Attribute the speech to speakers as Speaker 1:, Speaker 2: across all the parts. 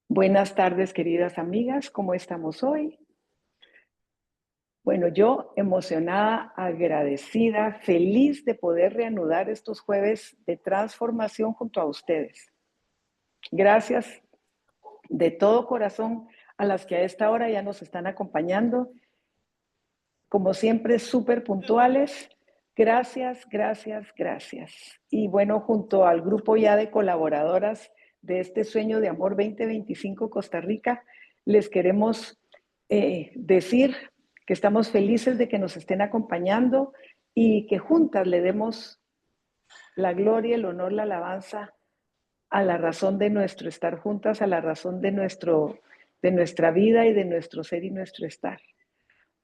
Speaker 1: Buenas tardes, queridas amigas, ¿cómo estamos hoy? Bueno, yo emocionada, agradecida, feliz de poder reanudar estos jueves de transformación junto a ustedes. Gracias de todo corazón a las que a esta hora ya nos están acompañando. Como siempre, súper puntuales. Gracias, gracias, gracias. Y bueno, junto al grupo ya de colaboradoras de este Sueño de Amor 2025 Costa Rica, les queremos decir que estamos felices de que nos estén acompañando y que juntas le demos la gloria, el honor, la alabanza a la razón de nuestro estar juntas, a la razón de nuestra vida y de nuestro ser y nuestro estar.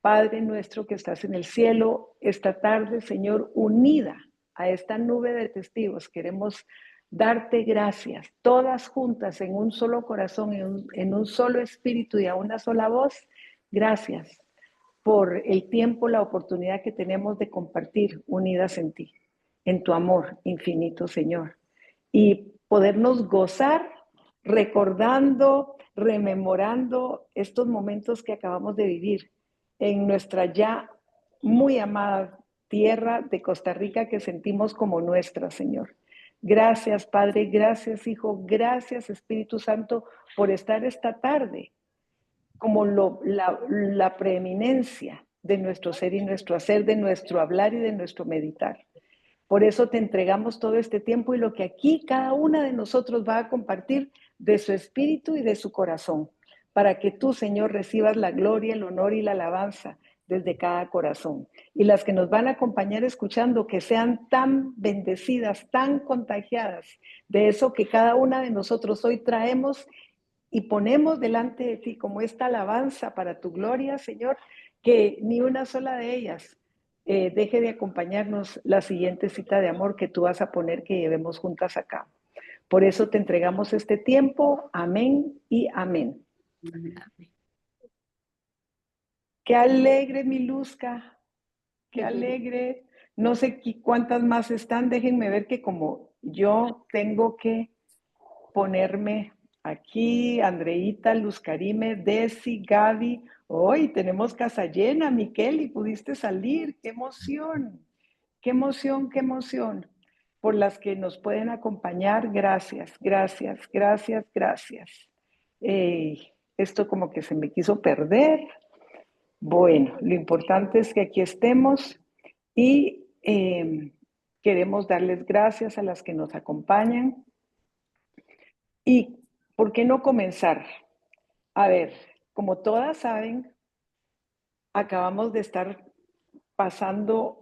Speaker 1: Padre nuestro que estás en el cielo, esta tarde, Señor, unida a esta nube de testigos, queremos darte gracias, todas juntas en un solo corazón, en un solo espíritu y a una sola voz. Gracias por el tiempo, la oportunidad que tenemos de compartir unidas en ti, en tu amor infinito, Señor. Y podernos gozar recordando, rememorando estos momentos que acabamos de vivir en nuestra ya muy amada tierra de Costa Rica que sentimos como nuestra, Señor. Gracias, Padre, gracias, Hijo, gracias, Espíritu Santo, por estar esta tarde como la preeminencia de nuestro ser y nuestro hacer, de nuestro hablar y de nuestro meditar. Por eso te entregamos todo este tiempo y lo que aquí cada una de nosotros va a compartir de su espíritu y de su corazón, para que tú, Señor, recibas la gloria, el honor y la alabanza desde cada corazón. Y las que nos van a acompañar escuchando, que sean tan bendecidas, tan contagiadas de eso que cada una de nosotros hoy traemos y ponemos delante de ti como esta alabanza para tu gloria, Señor, que ni una sola de ellas deje de acompañarnos la siguiente cita de amor que tú vas a poner que llevemos juntas acá. Por eso te entregamos este tiempo. Amén y amén. Qué alegre, mi Luzca. Qué alegre. No sé cuántas más están. Déjenme ver que como yo tengo que ponerme aquí, Andreita, Luz Karime, Desi, Gaby. Hoy tenemos casa llena, Miquel, y pudiste salir. ¡Qué emoción! ¡Qué emoción, qué emoción! Por las que nos pueden acompañar, gracias, gracias, gracias, gracias. Esto como que se me quiso perder. Bueno, lo importante es que aquí estemos y queremos darles gracias a las que nos acompañan. ¿Y por qué no comenzar? A ver, como todas saben, acabamos de estar pasando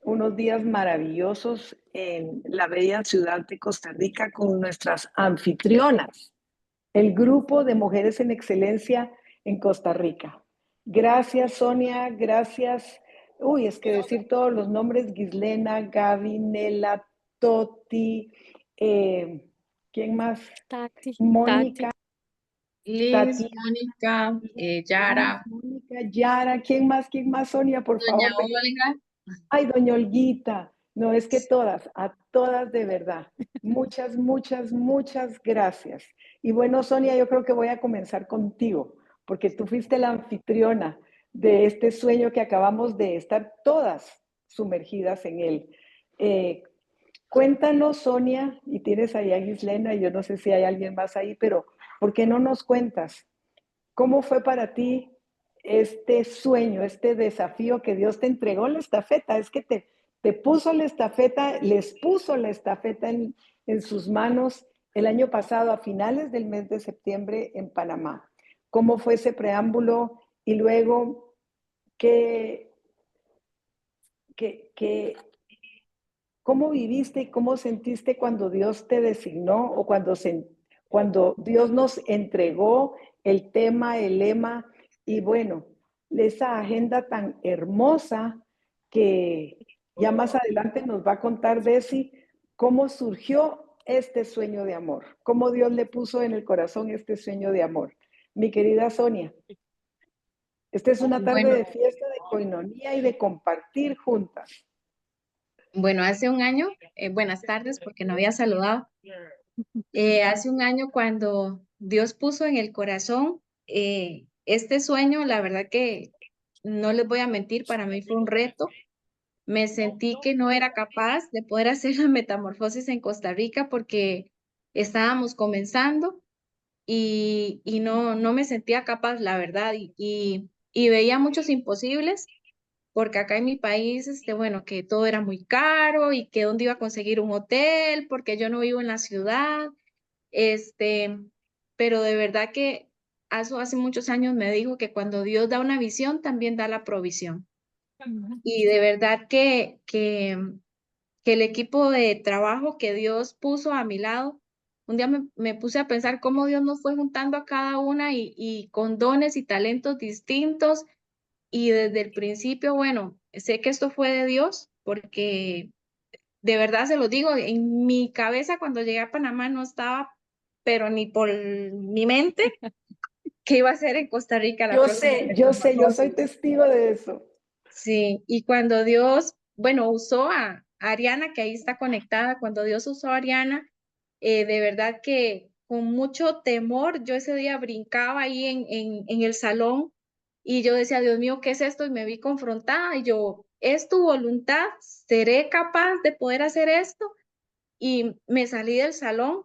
Speaker 1: unos días maravillosos en la bella ciudad de Costa Rica con nuestras anfitrionas, el grupo de Mujeres en Excelencia en Costa Rica. Gracias, Sonia, gracias. Uy, es que decir todos los nombres, Gislena, Gaby, Nela, Toti, ¿quién más?
Speaker 2: Tati,
Speaker 1: Mónica,
Speaker 3: Liz,
Speaker 1: Tatiana,
Speaker 3: Mónica, Yara,
Speaker 1: Mónica, Yara, ¿quién más? ¿Quién más, Sonia? Por
Speaker 3: doña
Speaker 1: favor.
Speaker 3: Olga.
Speaker 1: Ay, doña Olguita. No, es que todas, a todas de verdad. Muchas, muchas, muchas gracias. Y bueno, Sonia, yo creo que voy a comenzar contigo, porque tú fuiste la anfitriona de este sueño que acabamos de estar todas sumergidas en él. Eh, Cuéntanos, Sonia, y tienes ahí a Gislena, y yo no sé si hay alguien más ahí, pero ¿por qué no nos cuentas? ¿Cómo fue para ti este sueño, este desafío que Dios te entregó la estafeta? Es que te puso la estafeta, les puso la estafeta en sus manos el año pasado, a finales del mes de septiembre en Panamá. ¿Cómo fue ese preámbulo? Y luego, ¿qué, qué, ¿cómo viviste y cómo sentiste cuando Dios te designó o cuando Dios nos entregó el tema, el lema y bueno, esa agenda tan hermosa que ya más adelante nos va a contar Bessie cómo surgió este sueño de amor, cómo Dios le puso en el corazón este sueño de amor? Mi querida Sonia, esta es una tarde
Speaker 3: Bueno,
Speaker 1: de fiesta, de coinonía y de compartir juntas.
Speaker 3: bueno, hace un año, buenas tardes porque no había saludado. Hace un año cuando Dios puso en el corazón este sueño, la verdad que no les voy a mentir, para mí fue un reto. Me sentí que no era capaz de poder hacer la metamorfosis en Costa Rica porque estábamos comenzando y no me sentía capaz, la verdad, y veía muchos imposibles, porque acá en mi país, bueno, que todo era muy caro y que dónde iba a conseguir un hotel, porque yo no vivo en la ciudad, este, pero de verdad que hace muchos años me dijo que cuando Dios da una visión, también da la provisión. Y de verdad que el equipo de trabajo que Dios puso a mi lado, un día me puse a pensar cómo Dios nos fue juntando a cada una y con dones y talentos distintos. Y desde el principio, bueno, sé que esto fue de Dios porque de verdad se lo digo, en mi cabeza cuando llegué a Panamá no estaba, pero ni por mi mente, que iba a ser en Costa Rica la próxima
Speaker 1: Yo soy
Speaker 3: metamorfosis.
Speaker 1: testigo de eso.
Speaker 3: Sí, y cuando Dios, bueno, usó a Ariana, que ahí está conectada, cuando Dios usó a Ariana, de verdad que con mucho temor, yo ese día brincaba ahí en el salón y yo decía, Dios mío, ¿qué es esto? Y me vi confrontada y yo, ¿es tu voluntad? ¿Seré capaz de poder hacer esto? Y me salí del salón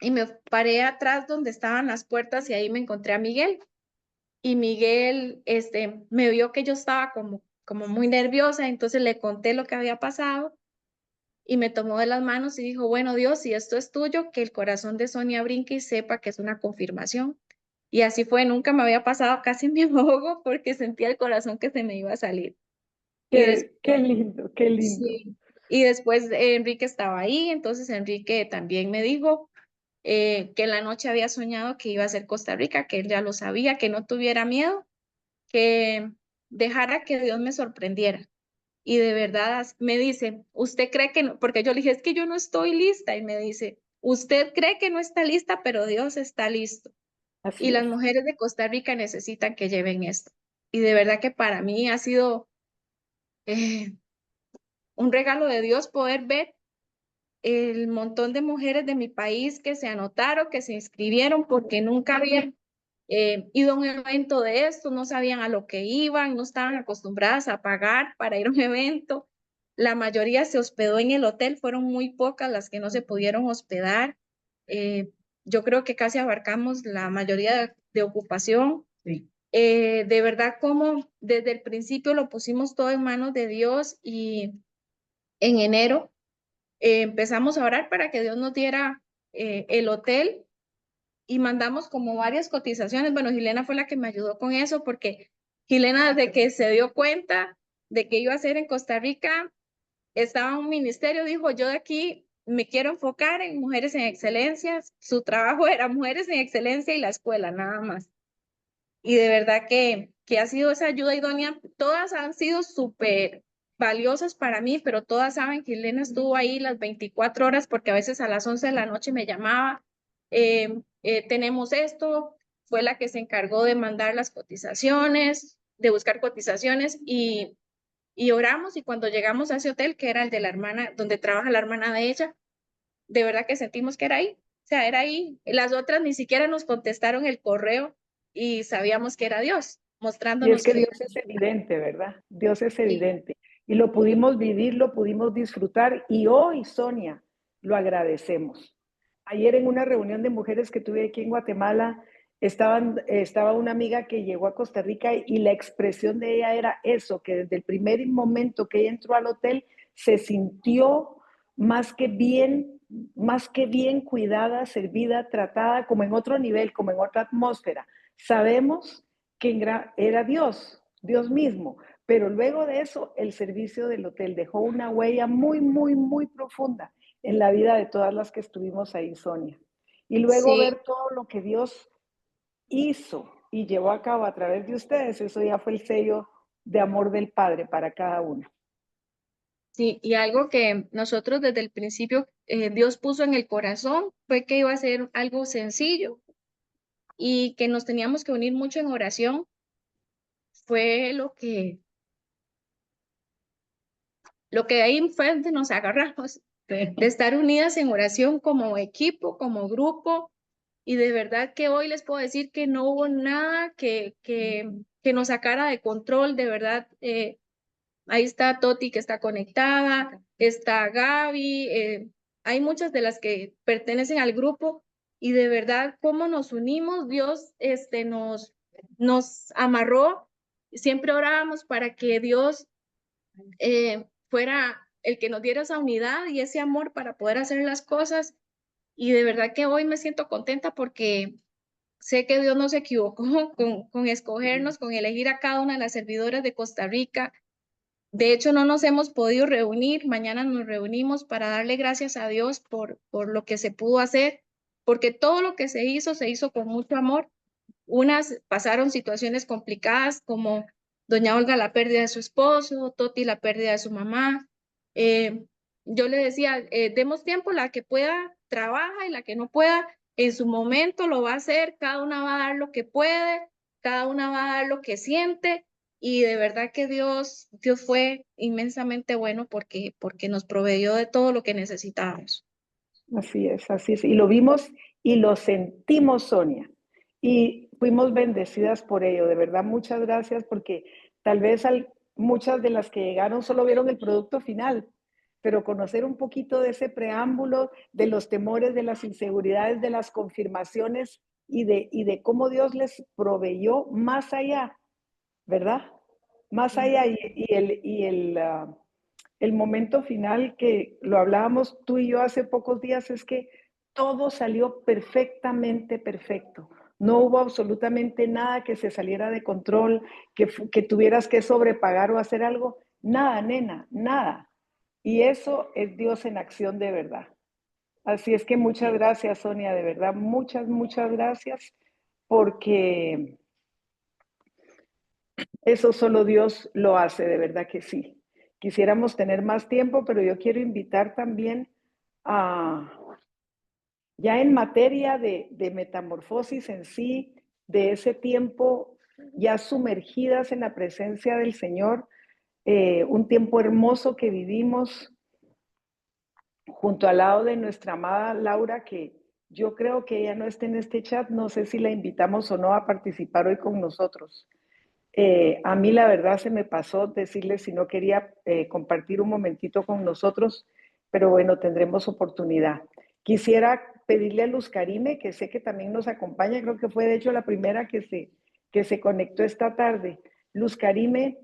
Speaker 3: y me paré atrás donde estaban las puertas y ahí me encontré a Miguel. Y Miguel, me vio que yo estaba como muy nerviosa, entonces le conté lo que había pasado y me tomó de las manos y dijo, bueno, Dios, si esto es tuyo, que el corazón de Sonia brinque y sepa que es una confirmación. Y así fue, nunca me había pasado, casi me ahogo porque sentía el corazón que se me iba a salir. Y después,
Speaker 1: Qué lindo, qué lindo.
Speaker 3: sí, y después Enrique estaba ahí, entonces Enrique también me dijo que en la noche había soñado que iba a ser Costa Rica, que él ya lo sabía, que no tuviera miedo, que dejara que Dios me sorprendiera. Y de verdad me dice, ¿usted cree que no? Porque yo le dije, es que yo no estoy lista. Y me dice, usted cree que no está lista, pero Dios está listo. Y
Speaker 1: Así
Speaker 3: las
Speaker 1: es.
Speaker 3: mujeres de Costa Rica necesitan que lleven esto. Y de verdad que para mí ha sido eh, un regalo de Dios poder ver el montón de mujeres de mi país que se anotaron, que se inscribieron porque nunca habían ido a un evento de esto, no sabían a lo que iban, no estaban acostumbradas a pagar para ir a un evento. La mayoría se hospedó en el hotel, fueron muy pocas las que no se pudieron hospedar. Eh, yo creo que casi abarcamos la mayoría de ocupación. Sí. De verdad, como desde el principio lo pusimos todo en manos de Dios y en enero empezamos a orar para que Dios nos diera el hotel y mandamos como varias cotizaciones. Bueno, Gilena fue la que me ayudó con eso porque Gilena desde que se dio cuenta de que iba a ser en Costa Rica, estaba en un ministerio, dijo, yo de aquí me quiero enfocar en mujeres en excelencia. Su trabajo era mujeres en excelencia y la escuela, nada más. Y de verdad que ha sido esa ayuda idónea. Todas han sido súper valiosas para mí, pero todas saben que Elena estuvo ahí las 24 horas porque a veces a las 11 de la noche me llamaba, tenemos esto, fue la que se encargó de mandar las cotizaciones, de buscar cotizaciones y oramos y cuando llegamos a ese hotel, que era el de la hermana, donde trabaja la hermana de ella, de verdad que sentimos que era ahí. O sea, era ahí. Las otras ni siquiera nos contestaron el correo y sabíamos que era Dios,
Speaker 1: Y es
Speaker 3: mostrándonos
Speaker 1: que
Speaker 3: que
Speaker 1: Dios es evidente, ¿verdad? Dios es
Speaker 3: sí,
Speaker 1: evidente. Y lo pudimos vivir, lo pudimos disfrutar. Y hoy, Sonia, lo agradecemos. Ayer en una reunión de mujeres que tuve aquí en Guatemala, estaba una amiga que llegó a Costa Rica y la expresión de ella era eso, que desde el primer momento que ella entró al hotel se sintió más que bien cuidada, servida, tratada, como en otro nivel, como en otra atmósfera. Sabemos que era Dios, Dios mismo, pero luego de eso el servicio del hotel dejó una huella muy, muy, muy profunda en la vida de todas las que estuvimos ahí, Sonia. Y luego
Speaker 3: sí,
Speaker 1: ver todo lo que Dios hizo y llevó a cabo a través de ustedes, eso ya fue el sello de amor del Padre para cada uno.
Speaker 3: sí. Y algo que nosotros desde el principio Dios puso en el corazón fue que iba a ser algo sencillo y que nos teníamos que unir mucho en oración. Fue lo que ahí fue donde nos agarramos, de estar unidas en oración como equipo, como grupo. y de verdad que hoy les puedo decir que no hubo nada que nos sacara de control, de verdad. Ahí está Toti que está conectada, está Gaby, hay muchas de las que pertenecen al grupo y de verdad cómo nos unimos, Dios nos amarró, siempre orábamos para que Dios fuera el que nos diera esa unidad y ese amor para poder hacer las cosas y de verdad que hoy me siento contenta porque sé que Dios no se equivocó con escogernos, con elegir a cada una de las servidoras de Costa Rica. De hecho, no nos hemos podido reunir. Mañana nos reunimos para darle gracias a Dios por lo que se pudo hacer, porque todo lo que se hizo con mucho amor. Unas pasaron situaciones complicadas como doña Olga la pérdida de su esposo, Toti la pérdida de su mamá. Eh, yo le decía, demos tiempo, la que pueda trabaja y la que no pueda, en su momento lo va a hacer, cada una va a dar lo que puede, cada una va a dar lo que siente y de verdad que Dios fue inmensamente bueno porque nos proveyó de todo lo que necesitábamos.
Speaker 1: Así es, así es. Y lo vimos y lo sentimos, Sonia. Y fuimos bendecidas por ello. De verdad, muchas gracias porque tal vez muchas de las que llegaron solo vieron el producto final, pero conocer un poquito de ese preámbulo, de los temores, de las inseguridades, de las confirmaciones y de cómo Dios les proveyó más allá, ¿verdad? Más allá el momento final que lo hablábamos tú y yo hace pocos días es que todo salió perfectamente perfecto. No hubo absolutamente nada que se saliera de control, que tuvieras que sobrepagar o hacer algo. Nada, nena, nada. Y eso es Dios en acción de verdad. Así es que muchas gracias, Sonia, de verdad, muchas, muchas gracias, porque eso solo Dios lo hace, de verdad que sí. Quisiéramos tener más tiempo, pero yo quiero invitar también a, ya en materia de metamorfosis en sí, de ese tiempo ya sumergidas en la presencia del Señor, un tiempo hermoso que vivimos junto al lado de nuestra amada Laura, que yo creo que ella no está en este chat, no sé si la invitamos o no a participar hoy con nosotros. A mí la verdad se me pasó decirle si no quería compartir un momentito con nosotros, pero bueno, tendremos oportunidad. Quisiera pedirle a Luz Karime, que sé que también nos acompaña, creo que fue de hecho la primera que se conectó esta tarde. Luz Karime,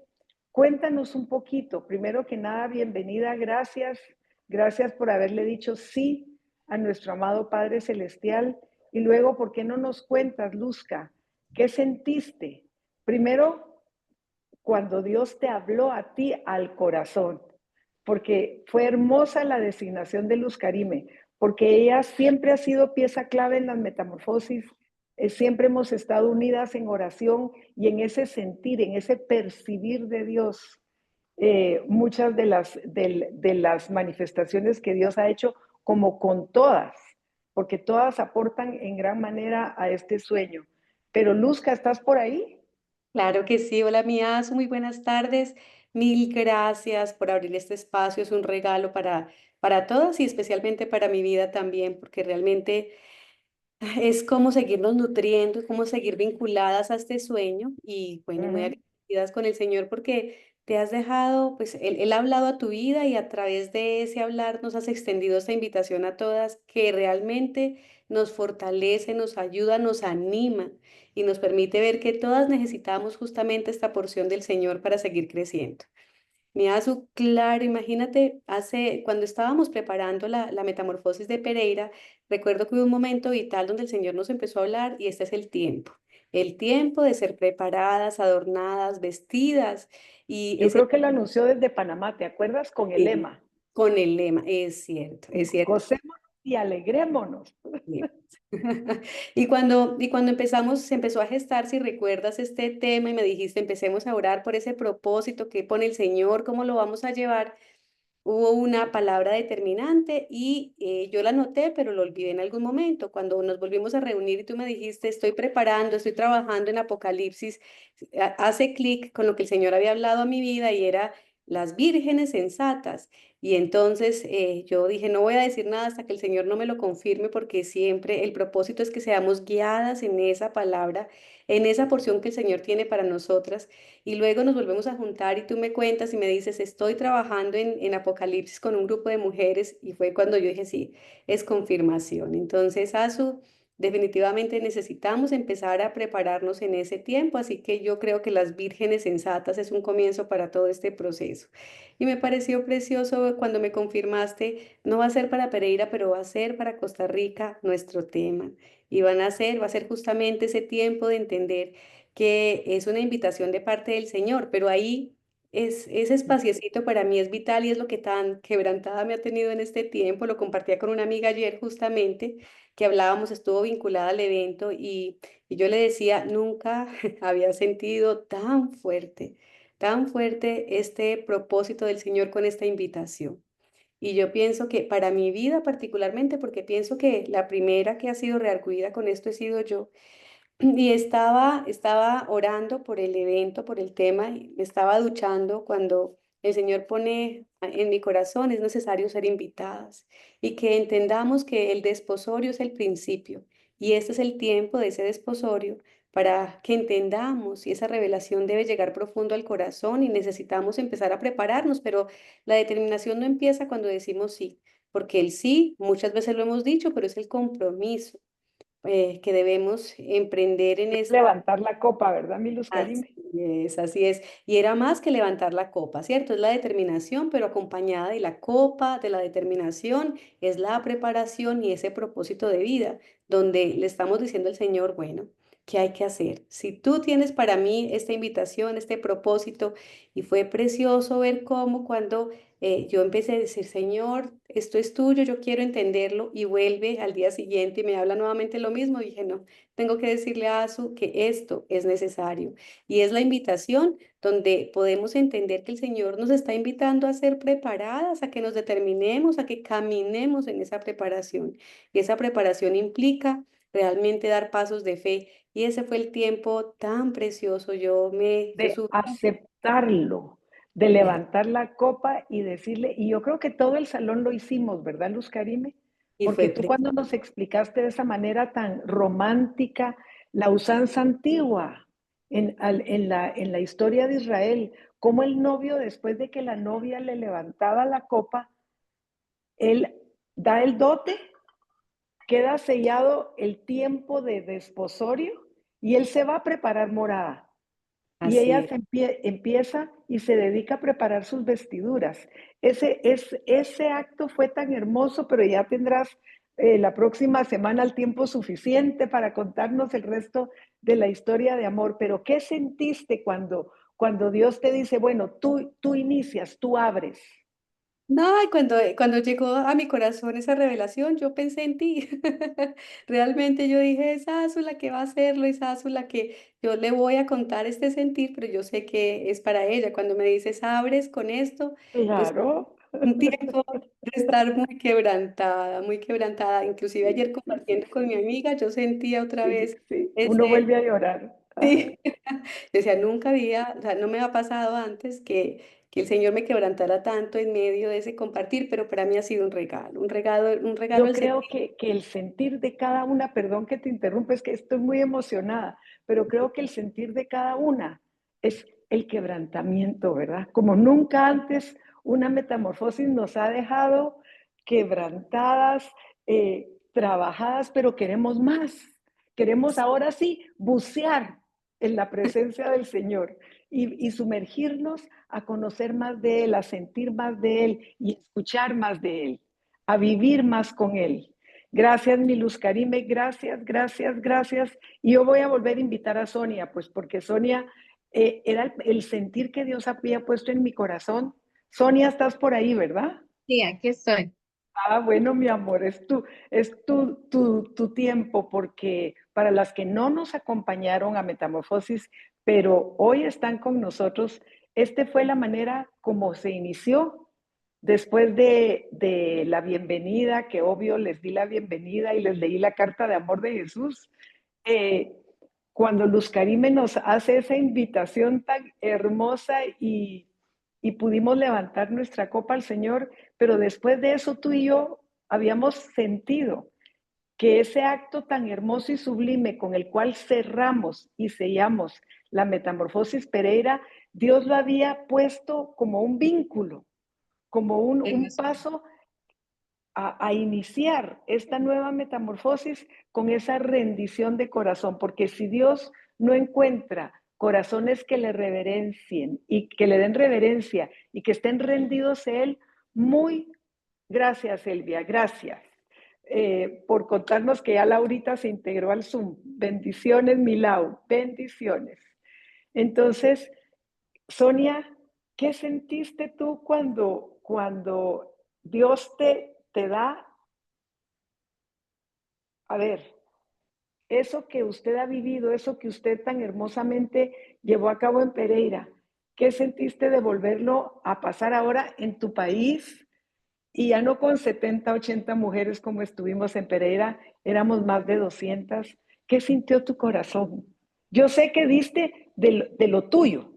Speaker 1: cuéntanos un poquito. Primero que nada, bienvenida, gracias. Gracias por haberle dicho sí a nuestro amado Padre Celestial. Y luego, ¿por qué no nos cuentas, Luzca? ¿Qué sentiste? Primero, cuando Dios te habló a ti al corazón, porque fue hermosa la designación de Luz Karime, porque ella siempre ha sido pieza clave en las metamorfosis, siempre hemos estado unidas en oración y en ese sentir, en ese percibir de Dios. Muchas de las manifestaciones que Dios ha hecho, como con todas, porque todas aportan en gran manera a este sueño. Pero Luzca, ¿estás por ahí?
Speaker 2: Claro que sí, hola mías, muy buenas tardes. Mil gracias por abrir este espacio, es un regalo para todas y especialmente para mi vida también, porque realmente es como seguirnos nutriendo, es como seguir vinculadas a este sueño y bueno, muy
Speaker 1: Ujú.
Speaker 2: agradecidas con el Señor porque te has dejado, pues él ha hablado a tu vida y a través de ese hablar nos has extendido esta invitación a todas que realmente nos fortalece, nos ayuda, nos anima y nos permite ver que todas necesitamos justamente esta porción del Señor para seguir creciendo. Su claro, imagínate, cuando estábamos preparando la metamorfosis de Pereira, recuerdo que hubo un momento vital donde el Señor nos empezó a hablar y este es el tiempo de ser preparadas, adornadas, vestidas y
Speaker 1: Yo creo que lo anunció desde Panamá, ¿te acuerdas? Con el
Speaker 2: sí,
Speaker 1: lema,
Speaker 2: con el lema, es cierto.
Speaker 1: gocémonos y alegrémonos.
Speaker 2: Bien. Y cuando empezamos, se empezó a gestar, si recuerdas este tema y me dijiste, empecemos a orar por ese propósito que pone el Señor, cómo lo vamos a llevar. Hubo una palabra determinante y yo la noté, pero lo olvidé en algún momento. Cuando nos volvimos a reunir y tú me dijiste, estoy preparando, estoy trabajando en Apocalipsis, hace clic con lo que el Señor había hablado a mi vida y era las vírgenes sensatas. Y entonces yo dije, no voy a decir nada hasta que el Señor no me lo confirme, porque siempre el propósito es que seamos guiadas en esa palabra, en esa porción que el Señor tiene para nosotras. Y luego nos volvemos a juntar y tú me cuentas y me dices, estoy trabajando en Apocalipsis con un grupo de mujeres. Y fue cuando yo dije, sí, es confirmación. Entonces, Asu, definitivamente necesitamos empezar a prepararnos en ese tiempo, así que yo creo que las vírgenes sensatas es un comienzo para todo este proceso. Y me pareció precioso cuando me confirmaste, no va a ser para Pereira, pero va a ser para Costa Rica nuestro tema. Y va a ser justamente ese tiempo de entender que es una invitación de parte del Señor, pero ahí ese espaciecito para mí es vital y es lo que tan quebrantada me ha tenido en este tiempo. Lo compartía con una amiga ayer justamente que hablábamos, estuvo vinculada al evento y yo le decía, nunca había sentido tan fuerte este propósito del Señor con esta invitación. Y yo pienso que para mi vida particularmente, porque pienso que la primera que ha sido reargüida con esto he sido yo, y estaba orando por el evento, por el tema, y me estaba duchando cuando el Señor pone en mi corazón, es necesario ser invitadas y que entendamos que el desposorio es el principio y este es el tiempo de ese desposorio para que entendamos y esa revelación debe llegar profundo al corazón y necesitamos empezar a prepararnos, pero la determinación no empieza cuando decimos sí, porque el sí, muchas veces lo hemos dicho, pero es el compromiso que debemos emprender en esta.
Speaker 1: Levantar la copa, ¿verdad, mi Luz
Speaker 2: Así
Speaker 1: Karime?
Speaker 2: es, así es. Y era más que levantar la copa, ¿cierto? Es la determinación, pero acompañada de la copa, de la determinación, es la preparación y ese propósito de vida, donde le estamos diciendo al Señor, bueno, ¿qué hay que hacer? Si tú tienes para mí esta invitación, este propósito, y fue precioso ver cómo cuando yo empecé a decir, Señor, esto es tuyo, yo quiero entenderlo, y vuelve al día siguiente y me habla nuevamente lo mismo, dije, no, tengo que decirle a Asu que esto es necesario. Y es la invitación donde podemos entender que el Señor nos está invitando a ser preparadas, a que nos determinemos, a que caminemos en esa preparación. Y esa preparación implica realmente dar pasos de fe. Y ese fue el tiempo tan precioso. Yo
Speaker 1: De
Speaker 2: subí
Speaker 1: aceptarlo, de levantar la copa y decirle, y yo creo que todo el salón lo hicimos, ¿verdad, Luz Karime?
Speaker 2: y
Speaker 1: Porque
Speaker 2: fue
Speaker 1: tú cuando
Speaker 2: precioso.
Speaker 1: nos explicaste de esa manera tan romántica la usanza antigua en la historia de Israel, cómo el novio, después de que la novia le levantaba la copa, él da el dote, queda sellado el tiempo de desposorio y él se va a preparar morada. Y
Speaker 2: Así
Speaker 1: ella
Speaker 2: es.
Speaker 1: empieza y se dedica a preparar sus vestiduras. Ese acto fue tan hermoso, pero ya tendrás la próxima semana el tiempo suficiente para contarnos el resto de la historia de amor. Pero ¿qué sentiste cuando Dios te dice, bueno, tú inicias, tú abres?
Speaker 2: No, y cuando llegó a mi corazón esa revelación, yo pensé en ti. Realmente yo dije, es Asu la que va a hacerlo, es Asu la que yo le voy a contar este sentir, pero yo sé que es para ella. Cuando me dices, abres con esto, yo sé
Speaker 1: Claro.
Speaker 2: un tiempo de estar muy quebrantada, muy quebrantada. Inclusive
Speaker 1: Sí,
Speaker 2: ayer
Speaker 1: sí,
Speaker 2: compartiendo
Speaker 1: sí,
Speaker 2: con mi
Speaker 1: sí,
Speaker 2: amiga, yo sentía otra
Speaker 1: sí,
Speaker 2: vez
Speaker 1: sí. Uno
Speaker 2: ese,
Speaker 1: vuelve a llorar. Ajá.
Speaker 2: sí. Yo decía, nunca había, o sea, no me ha pasado antes que el Señor me quebrantara tanto en medio de ese compartir, pero para mí ha sido un regalo
Speaker 1: Yo
Speaker 2: el
Speaker 1: creo
Speaker 2: sentir.
Speaker 1: que el sentir de cada una, perdón que te interrumpa, es que estoy muy emocionada, pero creo que el sentir de cada una es el quebrantamiento, ¿verdad? Como nunca antes una metamorfosis nos ha dejado quebrantadas, trabajadas, pero queremos más. Queremos ahora sí bucear en la presencia del Señor y sumergirnos a conocer más de Él, a sentir más de Él y escuchar más de Él, a vivir más con Él. Gracias, mi Luz Karime, gracias, gracias, gracias. Y yo voy a volver a invitar a Sonia, pues porque Sonia era el sentir que Dios había puesto en mi corazón. Sonia, estás por ahí, ¿verdad?
Speaker 3: Sí, aquí estoy.
Speaker 1: Ah, bueno, mi amor, tu tiempo, porque para las que no nos acompañaron a Metamorfosis, pero hoy están con nosotros, este fue la manera como se inició. Después de la bienvenida, que obvio les di la bienvenida y les leí la carta de amor de Jesús, eh, cuando Luz Karime nos hace esa invitación tan hermosa y y pudimos levantar nuestra copa al Señor, pero después de eso tú y yo habíamos sentido que ese acto tan hermoso y sublime con el cual cerramos y sellamos la Metamorfosis Pereira, Dios lo había puesto como un vínculo, como un paso a iniciar esta nueva metamorfosis con esa rendición de corazón, porque si Dios no encuentra corazones que le reverencien y que le den reverencia y que estén rendidos a Él, muy gracias, Elvia, gracias por contarnos que ya Laurita se integró al Zoom. Bendiciones, Milau, bendiciones. Entonces, Sonia, ¿qué sentiste tú cuando Dios te da, a ver, eso que usted ha vivido, eso que usted tan hermosamente llevó a cabo en Pereira? ¿Qué sentiste de volverlo a pasar ahora en tu país? Y ya no con 70, 80 mujeres como estuvimos en Pereira, éramos más de 200. ¿Qué sintió tu corazón? Yo sé que diste de lo tuyo.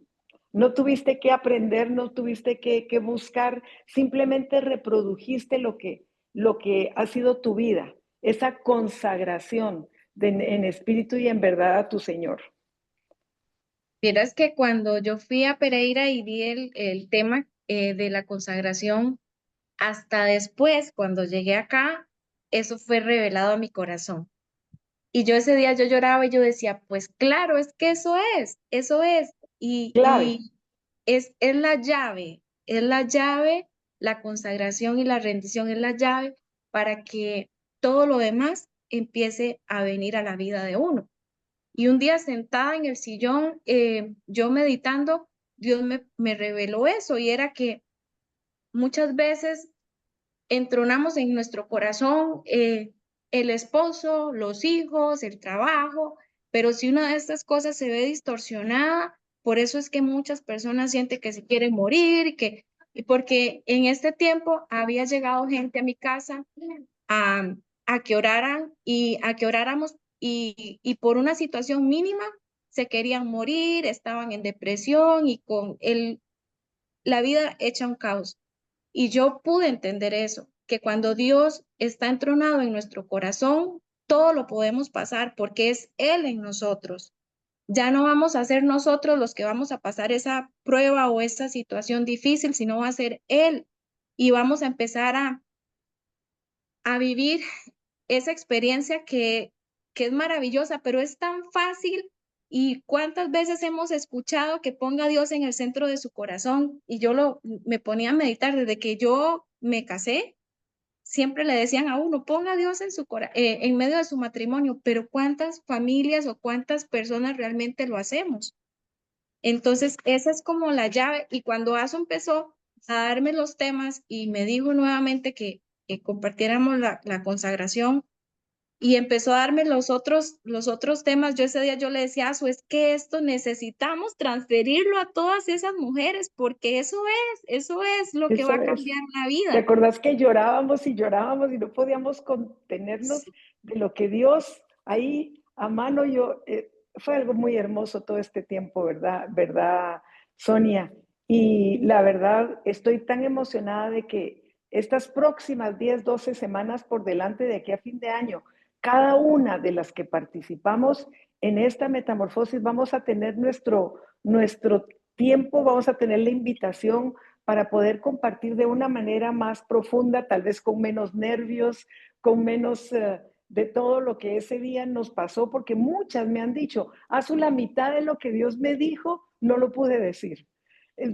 Speaker 1: No tuviste que aprender, no tuviste que buscar, simplemente reprodujiste lo que ha sido tu vida, esa consagración en espíritu y en verdad a tu Señor.
Speaker 3: Vieras que cuando yo fui a Pereira y vi el tema de la consagración, hasta después, cuando llegué acá, eso fue revelado a mi corazón. Y yo ese día yo lloraba y yo decía, pues claro, es que eso es.
Speaker 1: Clave.
Speaker 3: Y es la llave, la consagración y la rendición es la llave para que todo lo demás empiece a venir a la vida de uno. Y un día sentada en el sillón, yo meditando, Dios me reveló eso y era que muchas veces entronamos en nuestro corazón el esposo, los hijos, el trabajo, pero si una de estas cosas se ve distorsionada, por eso es que muchas personas sienten que se quieren morir y porque en este tiempo había llegado gente a mi casa a, a que oraran y a que oráramos y por una situación mínima se querían morir, estaban en depresión y con la vida hecha un caos. Y yo pude entender eso, que cuando Dios está entronado en nuestro corazón, todo lo podemos pasar porque es Él en nosotros. Ya no vamos a ser nosotros los que vamos a pasar esa prueba o esa situación difícil, sino va a ser Él. Y vamos a empezar a vivir esa experiencia que es maravillosa, pero es tan fácil. ¿Y cuántas veces hemos escuchado que ponga a Dios en el centro de su corazón? Y yo me ponía a meditar desde que yo me casé, siempre le decían a uno, ponga a Dios en medio de su matrimonio, pero ¿cuántas familias o cuántas personas realmente lo hacemos? Entonces, esa es como la llave. Y cuando Aso empezó a darme los temas y me dijo nuevamente que compartiéramos la consagración, y empezó a darme los otros temas. Yo ese día yo le decía, Asu, es que esto necesitamos transferirlo a todas esas mujeres, porque eso es lo que va
Speaker 1: Eso
Speaker 3: a
Speaker 1: es.
Speaker 3: cambiar la
Speaker 1: ¿Te
Speaker 3: vida.
Speaker 1: acordás que llorábamos y no podíamos contenernos
Speaker 3: Sí.
Speaker 1: de lo que Dios ahí a mano fue algo muy hermoso todo este tiempo, ¿verdad? ¿Verdad, Sonia? Y la verdad, estoy tan emocionada de que estas próximas 10, 12 semanas por delante de aquí a fin de año, cada una de las que participamos en esta metamorfosis, vamos a tener nuestro tiempo, vamos a tener la invitación para poder compartir de una manera más profunda, tal vez con menos nervios, con menos de todo lo que ese día nos pasó, porque muchas me han dicho, haz la mitad de lo que Dios me dijo, no lo pude decir.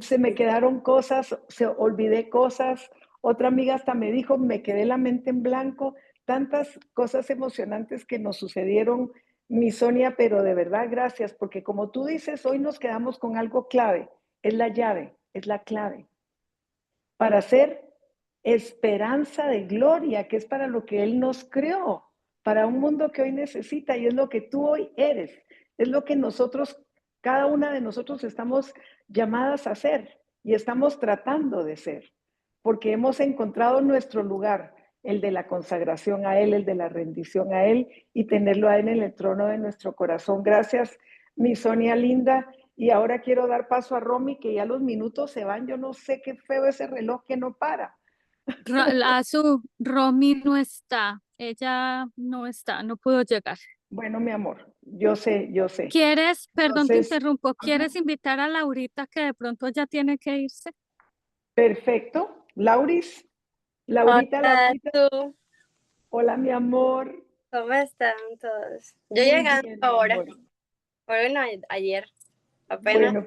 Speaker 1: Se me quedaron cosas, se olvidé cosas. Otra amiga hasta me dijo, me quedé la mente en blanco. Tantas cosas emocionantes que nos sucedieron, mi Sonia, pero de verdad gracias, porque como tú dices, hoy nos quedamos con algo clave, es la llave, es la clave para ser esperanza de gloria, que es para lo que Él nos creó, para un mundo que hoy necesita y es lo que tú hoy eres, es lo que nosotros, cada una de nosotros estamos llamadas a ser y estamos tratando de ser, porque hemos encontrado nuestro lugar, el de la consagración a Él, el de la rendición a Él y tenerlo a Él en el trono de nuestro corazón. Gracias, mi Sonia linda. Y ahora quiero dar paso a Romy, que ya los minutos se van. Yo no sé qué feo ese reloj que no para.
Speaker 4: Su Romy no está, ella no está, no pudo llegar.
Speaker 1: Bueno, mi amor, yo sé, yo sé.
Speaker 4: ¿Quieres, perdón, te
Speaker 1: Entonces,
Speaker 4: interrumpo,
Speaker 1: ajá,
Speaker 4: ¿quieres invitar a Laurita que de pronto ya tiene que irse?
Speaker 1: perfecto. Lauris, Laurita,
Speaker 5: Hola,
Speaker 1: Laurita.
Speaker 5: tú,
Speaker 1: Hola, mi amor.
Speaker 5: ¿cómo están todos? Yo
Speaker 1: Muy
Speaker 5: llegando
Speaker 1: bien, mi
Speaker 5: ahora,
Speaker 1: amor.
Speaker 5: bueno, ayer, apenas.
Speaker 1: Bueno,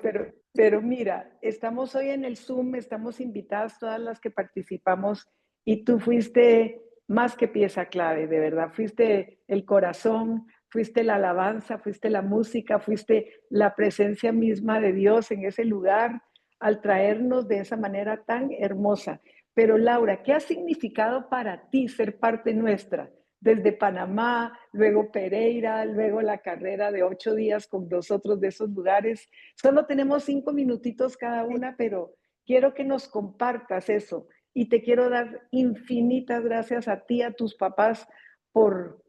Speaker 1: pero mira, estamos hoy en el Zoom, estamos invitadas todas las que participamos y tú fuiste más que pieza clave, de verdad. Fuiste el corazón, fuiste la alabanza, fuiste la música, fuiste la presencia misma de Dios en ese lugar al traernos de esa manera tan hermosa. Pero Laura, ¿qué ha significado para ti ser parte nuestra? Desde Panamá, luego Pereira, luego la carrera de 8 días con nosotros de esos lugares. Solo tenemos 5 minutitos cada una, pero quiero que nos compartas eso. Y te quiero dar infinitas gracias a ti, a tus papás, por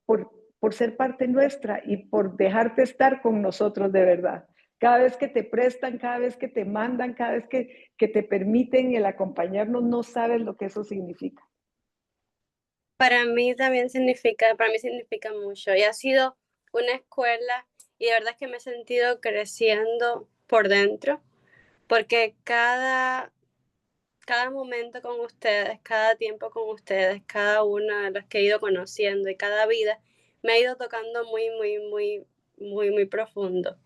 Speaker 1: ser parte nuestra y por dejarte estar con nosotros de verdad. Cada vez que te prestan, cada vez que te mandan, cada vez que te permiten el acompañarnos, no sabes lo que eso significa.
Speaker 5: Para mí también significa, para mí significa mucho y ha sido una escuela y de verdad que me he sentido creciendo por dentro porque cada momento con ustedes, cada tiempo con ustedes, cada una de las que he ido conociendo y cada vida me ha ido tocando muy, muy, muy, muy, muy profundo.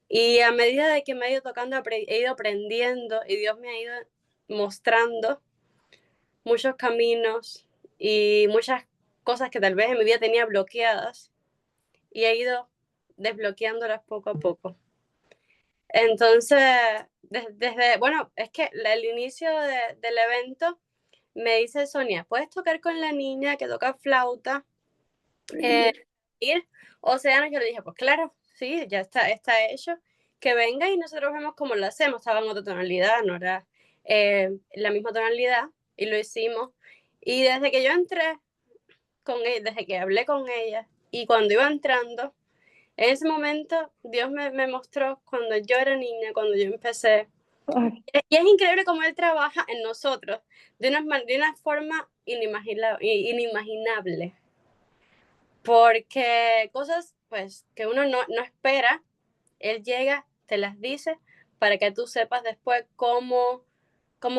Speaker 5: Y a medida de que me ha ido tocando, he ido aprendiendo y Dios me ha ido mostrando muchos caminos y muchas cosas que tal vez en mi vida tenía bloqueadas y he ido desbloqueándolas poco a poco. Entonces, bueno, es que el inicio del evento me dice Sonia, ¿puedes tocar con la niña que toca flauta? Ir. Océano, yo le dije, pues claro, sí, ya está hecho. Que venga y nosotros vemos cómo lo hacemos. Estaba en otra tonalidad, no era la misma tonalidad, y lo hicimos. Y desde que yo entré con ella, desde que hablé con ella, y cuando iba entrando, en ese momento Dios me mostró cuando yo era niña, cuando yo empecé.
Speaker 1: Ay,
Speaker 5: Y es increíble cómo Él trabaja en nosotros de una forma inimaginable. Porque cosas pues que uno no espera, Él llega, te las dice para que tú sepas después cómo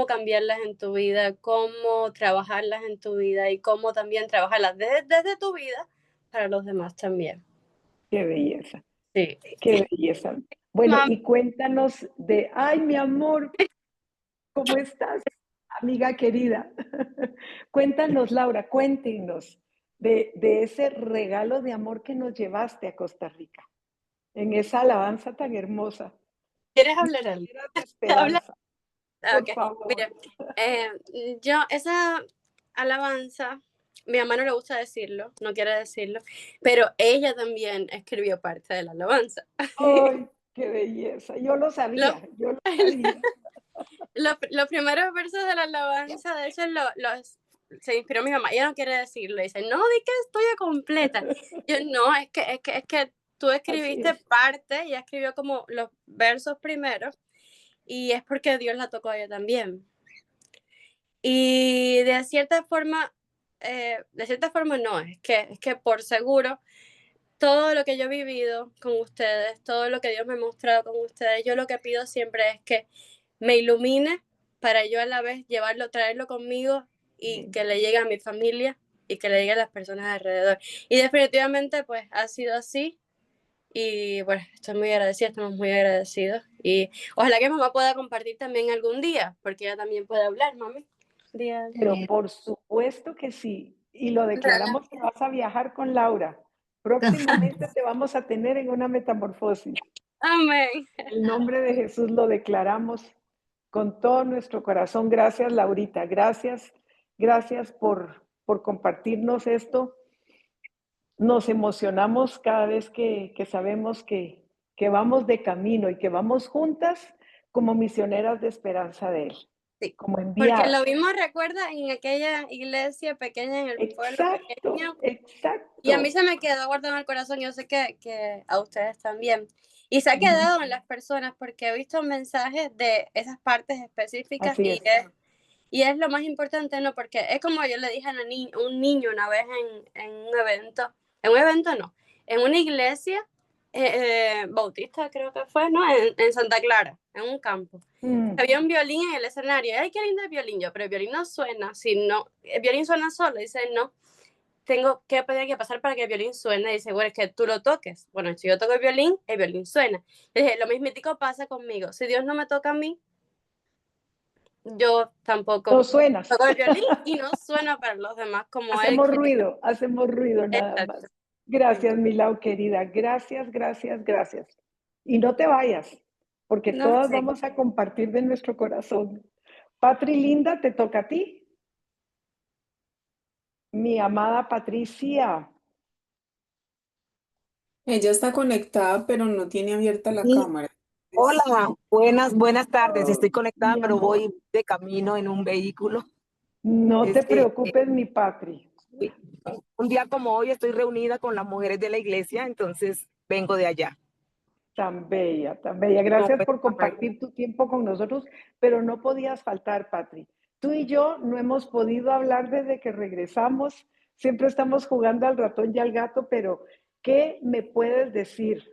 Speaker 5: cambiarlas en tu vida, cómo trabajarlas en tu vida y cómo también trabajarlas desde tu vida para los demás también.
Speaker 1: qué belleza,
Speaker 5: Sí.
Speaker 1: qué belleza. Bueno,
Speaker 5: Mam,
Speaker 1: y cuéntanos ay, mi amor, ¿cómo estás, amiga querida? Cuéntanos, Laura, cuéntenos de ese regalo de amor que nos llevaste a Costa Rica, en esa alabanza tan hermosa.
Speaker 5: ¿quieres hablar algo?
Speaker 1: De
Speaker 5: Habla.
Speaker 1: esperanza,
Speaker 5: Ah,
Speaker 1: por
Speaker 5: ok.
Speaker 1: favor.
Speaker 5: Mira, esa alabanza, mi mamá no le gusta decirlo, no quiere decirlo, pero ella también escribió parte de la alabanza.
Speaker 1: Ay, qué belleza. Yo lo
Speaker 5: Los,
Speaker 1: sabía, yo lo sabía.
Speaker 5: los primeros versos de la alabanza, de hecho, se inspiró mi mamá. Ella no quiere decirlo. Dice, no, di que estoy completa. Yo, no, es que tú
Speaker 1: Así
Speaker 5: escribiste
Speaker 1: es.
Speaker 5: parte, ella escribió como los versos primeros, y es porque Dios la tocó a ella también. Y de cierta forma no, es que por seguro, todo lo que yo he vivido con ustedes, todo lo que Dios me ha mostrado con ustedes, yo lo que pido siempre es que me ilumine para yo a la vez llevarlo, traerlo conmigo y que le llegue a mi familia y que le llegue a las personas alrededor. Y definitivamente pues ha sido así y bueno, estoy muy agradecida, estamos muy agradecidos y ojalá que mamá pueda compartir también algún día, porque ella también puede hablar, mami. Día
Speaker 1: Pero por supuesto que sí. Y lo declaramos que vas a viajar con Laura. Próximamente te vamos a tener en una metamorfosis.
Speaker 5: Amén.
Speaker 1: En el nombre de Jesús lo declaramos con todo nuestro corazón. Gracias, Laurita. Gracias, gracias por compartirnos esto. Nos emocionamos cada vez que sabemos que vamos de camino y que vamos juntas como misioneras de esperanza de Él.
Speaker 5: Sí,
Speaker 1: como
Speaker 5: porque
Speaker 1: enviar.
Speaker 5: lo vimos, recuerda, en aquella iglesia pequeña, en el pueblo pequeño. Y a mí
Speaker 1: Exacto.
Speaker 5: se me quedó guardado en el corazón, yo sé que a ustedes también. Y se ha quedado en las personas porque he visto mensajes de esas partes específicas
Speaker 1: Así es.
Speaker 5: y es lo más importante, ¿no? Porque es como yo le dije a un niño una vez en un evento no, en una iglesia bautista creo que fue, ¿no? En Santa Clara, en un campo. Había un violín en el escenario. Ay, qué lindo el violín. Yo, pero el violín no suena. Si no, el violín suena solo. Dice, no, tengo que pedir que pasar para que el violín suene. Dice, bueno, es que tú lo toques. Bueno, si yo toco el violín suena. Le dije, lo mismitico pasa conmigo. Si Dios no me toca a mí, yo tampoco
Speaker 1: No suenas.
Speaker 5: toco el violín y no suena para los demás como él quiere.
Speaker 1: Hacemos ruido nada
Speaker 5: Exacto.
Speaker 1: más. Gracias, Milau, querida. Gracias, gracias, gracias. Y no te vayas, porque
Speaker 5: No
Speaker 1: todas
Speaker 5: sé.
Speaker 1: vamos a compartir de nuestro corazón. Patri linda, te toca a ti. Mi amada Patricia.
Speaker 6: Ella está conectada, pero no tiene abierta la
Speaker 7: Sí.
Speaker 6: cámara.
Speaker 7: Hola, buenas tardes. Estoy conectada,
Speaker 1: Mi
Speaker 7: pero
Speaker 1: amor.
Speaker 7: voy de camino en un vehículo.
Speaker 1: No te
Speaker 7: Este,
Speaker 1: preocupes, mi Patri.
Speaker 7: un día como hoy estoy reunida con las mujeres de la iglesia, entonces vengo de allá.
Speaker 1: Tan bella, tan bella.
Speaker 7: No,
Speaker 1: Gracias
Speaker 7: pues,
Speaker 1: por compartir tu tiempo con nosotros, pero no podías faltar, Patri. Tú y yo no hemos podido hablar desde que regresamos. Siempre estamos jugando al ratón y al gato, pero ¿qué me puedes decir?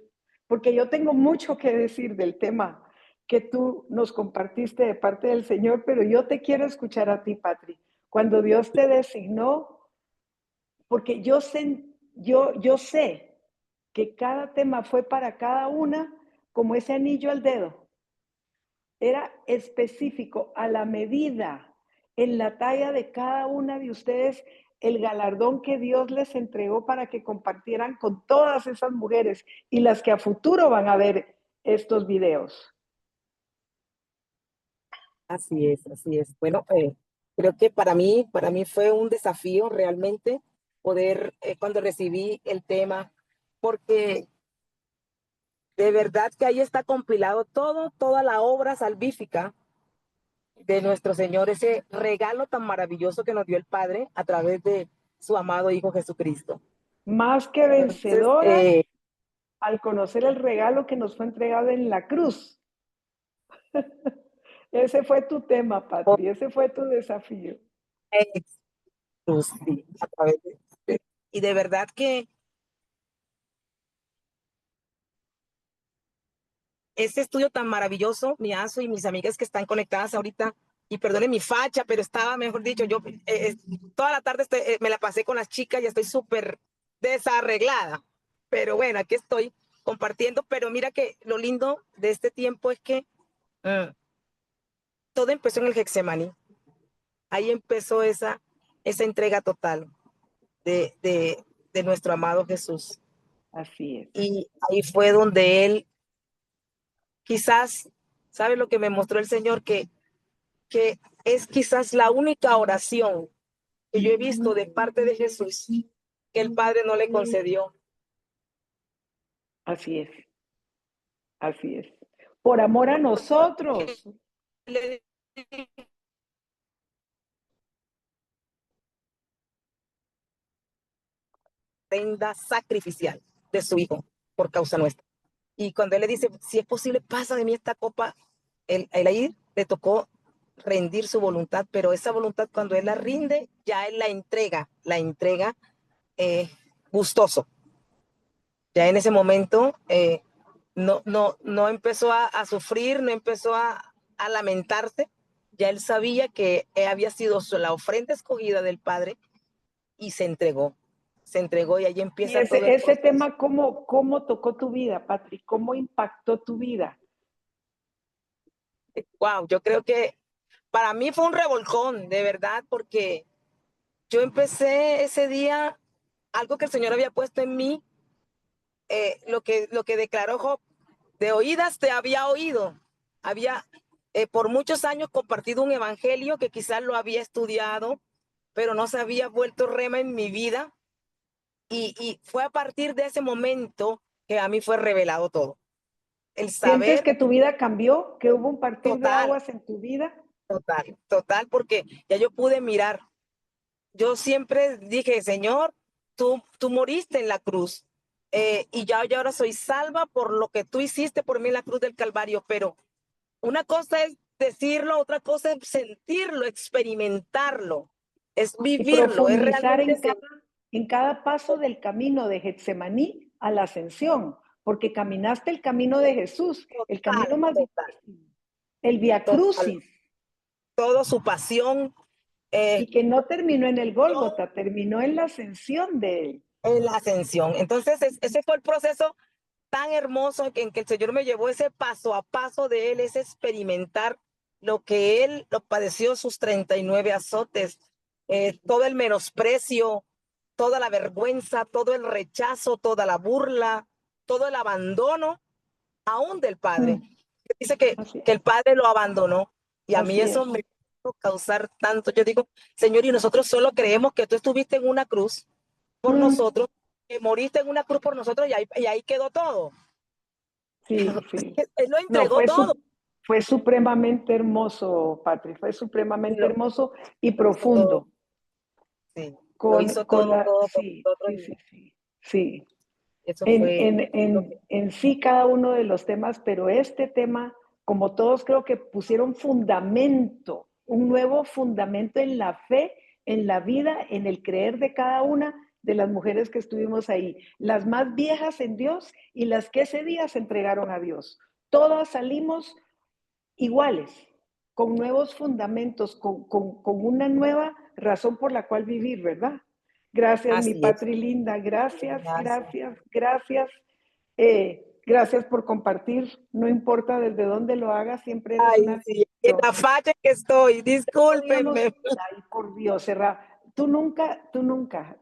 Speaker 1: Porque yo tengo mucho que decir del tema que tú nos compartiste de parte del Señor, pero yo te quiero escuchar a ti, Patri. Cuando Dios te designó, porque yo sé que cada tema fue para cada una como ese anillo al dedo. Era específico, a la medida, en la talla de cada una de ustedes, el galardón que Dios les entregó para que compartieran con todas esas mujeres y las que a futuro van a ver estos videos.
Speaker 7: Así es, así es. Bueno, creo que para mí fue un desafío realmente poder, cuando recibí el tema, porque de verdad que ahí está compilado toda la obra salvífica de nuestro Señor, ese regalo tan maravilloso que nos dio el Padre a través de su amado Hijo Jesucristo.
Speaker 1: Más que
Speaker 7: Entonces,
Speaker 1: vencedoras al conocer el regalo que nos fue entregado en la cruz. Ese fue tu tema, Patri, ese fue tu desafío.
Speaker 7: sí, a través y de verdad que este estudio tan maravilloso, mi Azu y mis amigas que están conectadas ahorita, y perdone mi facha, pero estaba, mejor dicho, yo toda la tarde me la pasé con las chicas y estoy súper desarreglada. Pero bueno, aquí estoy compartiendo, pero mira que lo lindo de este tiempo es que todo empezó en el Getsemaní. Ahí empezó esa entrega total de nuestro amado Jesús.
Speaker 1: Así es.
Speaker 7: Y ahí fue donde él, quizás, ¿sabe lo que me mostró el Señor? Que es quizás la única oración que yo he visto de parte de Jesús que el Padre no le concedió.
Speaker 1: Así es. Así es. Por amor a nosotros.
Speaker 7: Le ofrenda sacrificial de su Hijo por causa nuestra. Y cuando él le dice, si es posible, pasa de mí esta copa, él ahí le tocó rendir su voluntad, pero esa voluntad cuando él la rinde, ya él la entrega gustoso. Ya en ese momento no empezó a sufrir, no empezó a lamentarse, ya él sabía que había sido la ofrenda escogida del Padre y se entregó y ahí empieza
Speaker 1: Y
Speaker 7: todo el
Speaker 1: ese
Speaker 7: proceso.
Speaker 1: tema, ¿cómo tocó tu vida, Patri? ¿Cómo impactó tu vida?
Speaker 7: Wow, yo creo que para mí fue un revolcón, de verdad, porque yo empecé ese día algo que el Señor había puesto en mí, lo que declaró Job, de oídas te había oído, había por muchos años compartido un evangelio que quizás lo había estudiado, pero no se había vuelto rema en mi vida, y fue a partir de ese momento que a mí fue revelado todo. El
Speaker 1: ¿Sientes
Speaker 7: saber
Speaker 1: que tu vida cambió? ¿Que hubo un partir de
Speaker 7: total,
Speaker 1: aguas en tu vida?
Speaker 7: Total, total, porque ya yo pude mirar. Yo siempre dije, Señor, tú moriste en la cruz, y yo ahora soy salva por lo que tú hiciste por mí en la cruz del Calvario, pero una cosa es decirlo, otra cosa es sentirlo, experimentarlo, es
Speaker 1: Y
Speaker 7: vivirlo, es
Speaker 1: profundizar
Speaker 7: realmente
Speaker 1: en cada paso del camino de Getsemaní a la ascensión, porque caminaste el camino de Jesús, el camino
Speaker 7: total,
Speaker 1: más
Speaker 7: total,
Speaker 1: difícil, el Via
Speaker 7: total,
Speaker 1: Crucis,
Speaker 7: todo su pasión,
Speaker 1: y que no terminó en el Gólgota, terminó en la ascensión de él.
Speaker 7: en la ascensión. Entonces, ese fue el proceso tan hermoso en que el Señor me llevó, ese paso a paso de él, es experimentar lo que él lo padeció, sus 39 azotes, todo el menosprecio, toda la vergüenza, todo el rechazo, toda la burla, todo el abandono, aún del Padre. Dice
Speaker 1: Así,
Speaker 7: que el Padre lo abandonó, y a mí
Speaker 1: así
Speaker 7: eso
Speaker 1: es.
Speaker 7: me hizo causar tanto. Yo digo, Señor, y nosotros solo creemos que tú estuviste en una cruz por nosotros, que moriste en una cruz por nosotros, y ahí quedó todo.
Speaker 1: Sí, sí.
Speaker 7: Él lo
Speaker 1: No,
Speaker 7: entregó todo.
Speaker 1: fue supremamente hermoso, Patri, fue supremamente
Speaker 7: Lo,
Speaker 1: hermoso y
Speaker 7: lo hizo todo,
Speaker 1: profundo.
Speaker 7: sí. Lo hizo todo, todo por
Speaker 1: Sí,
Speaker 7: nosotros.
Speaker 1: sí, sí, sí, sí.
Speaker 7: Eso fue lo que
Speaker 1: En sí cada uno de los temas, pero este tema, como todos, creo que pusieron fundamento, un nuevo fundamento en la fe, en la vida, en el creer de cada una de las mujeres que estuvimos ahí, las más viejas en Dios y las que ese día se entregaron a Dios. Todas salimos iguales, con nuevos fundamentos, con una nueva razón por la cual vivir, ¿verdad? Gracias, mi
Speaker 7: así es.
Speaker 1: Patri linda, gracias,
Speaker 7: Gracias.
Speaker 1: gracias, gracias. Gracias por compartir, no importa desde dónde lo hagas, siempre eres
Speaker 7: Ay,
Speaker 1: una
Speaker 7: sí, en la
Speaker 1: bendición.
Speaker 7: falla que estoy,
Speaker 1: Podíamos,
Speaker 7: discúlpenme.
Speaker 1: ay, por Dios, Serra, tú nunca,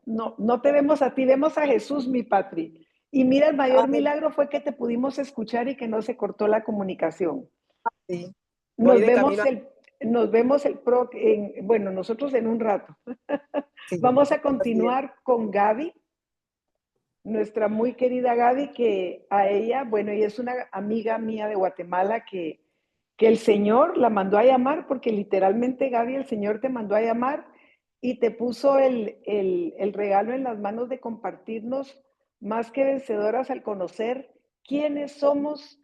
Speaker 1: no, no te vemos a ti, vemos a Jesús, mi Patri. Y mira, el mayor
Speaker 7: Ay,
Speaker 1: milagro fue que te pudimos escuchar y que no se cortó la comunicación.
Speaker 7: sí, voy
Speaker 1: Nos
Speaker 7: de camino
Speaker 1: vemos
Speaker 7: a...
Speaker 1: nos vemos bueno, nosotros en un rato.
Speaker 7: Sí,
Speaker 1: Vamos a
Speaker 7: así es.
Speaker 1: continuar con Gaby, nuestra muy querida Gaby, que a ella, bueno, ella es una amiga mía de Guatemala que el Señor la mandó a llamar, porque literalmente Gaby, el Señor te mandó a llamar y te puso el regalo en las manos de compartirnos más que vencedoras al conocer quiénes somos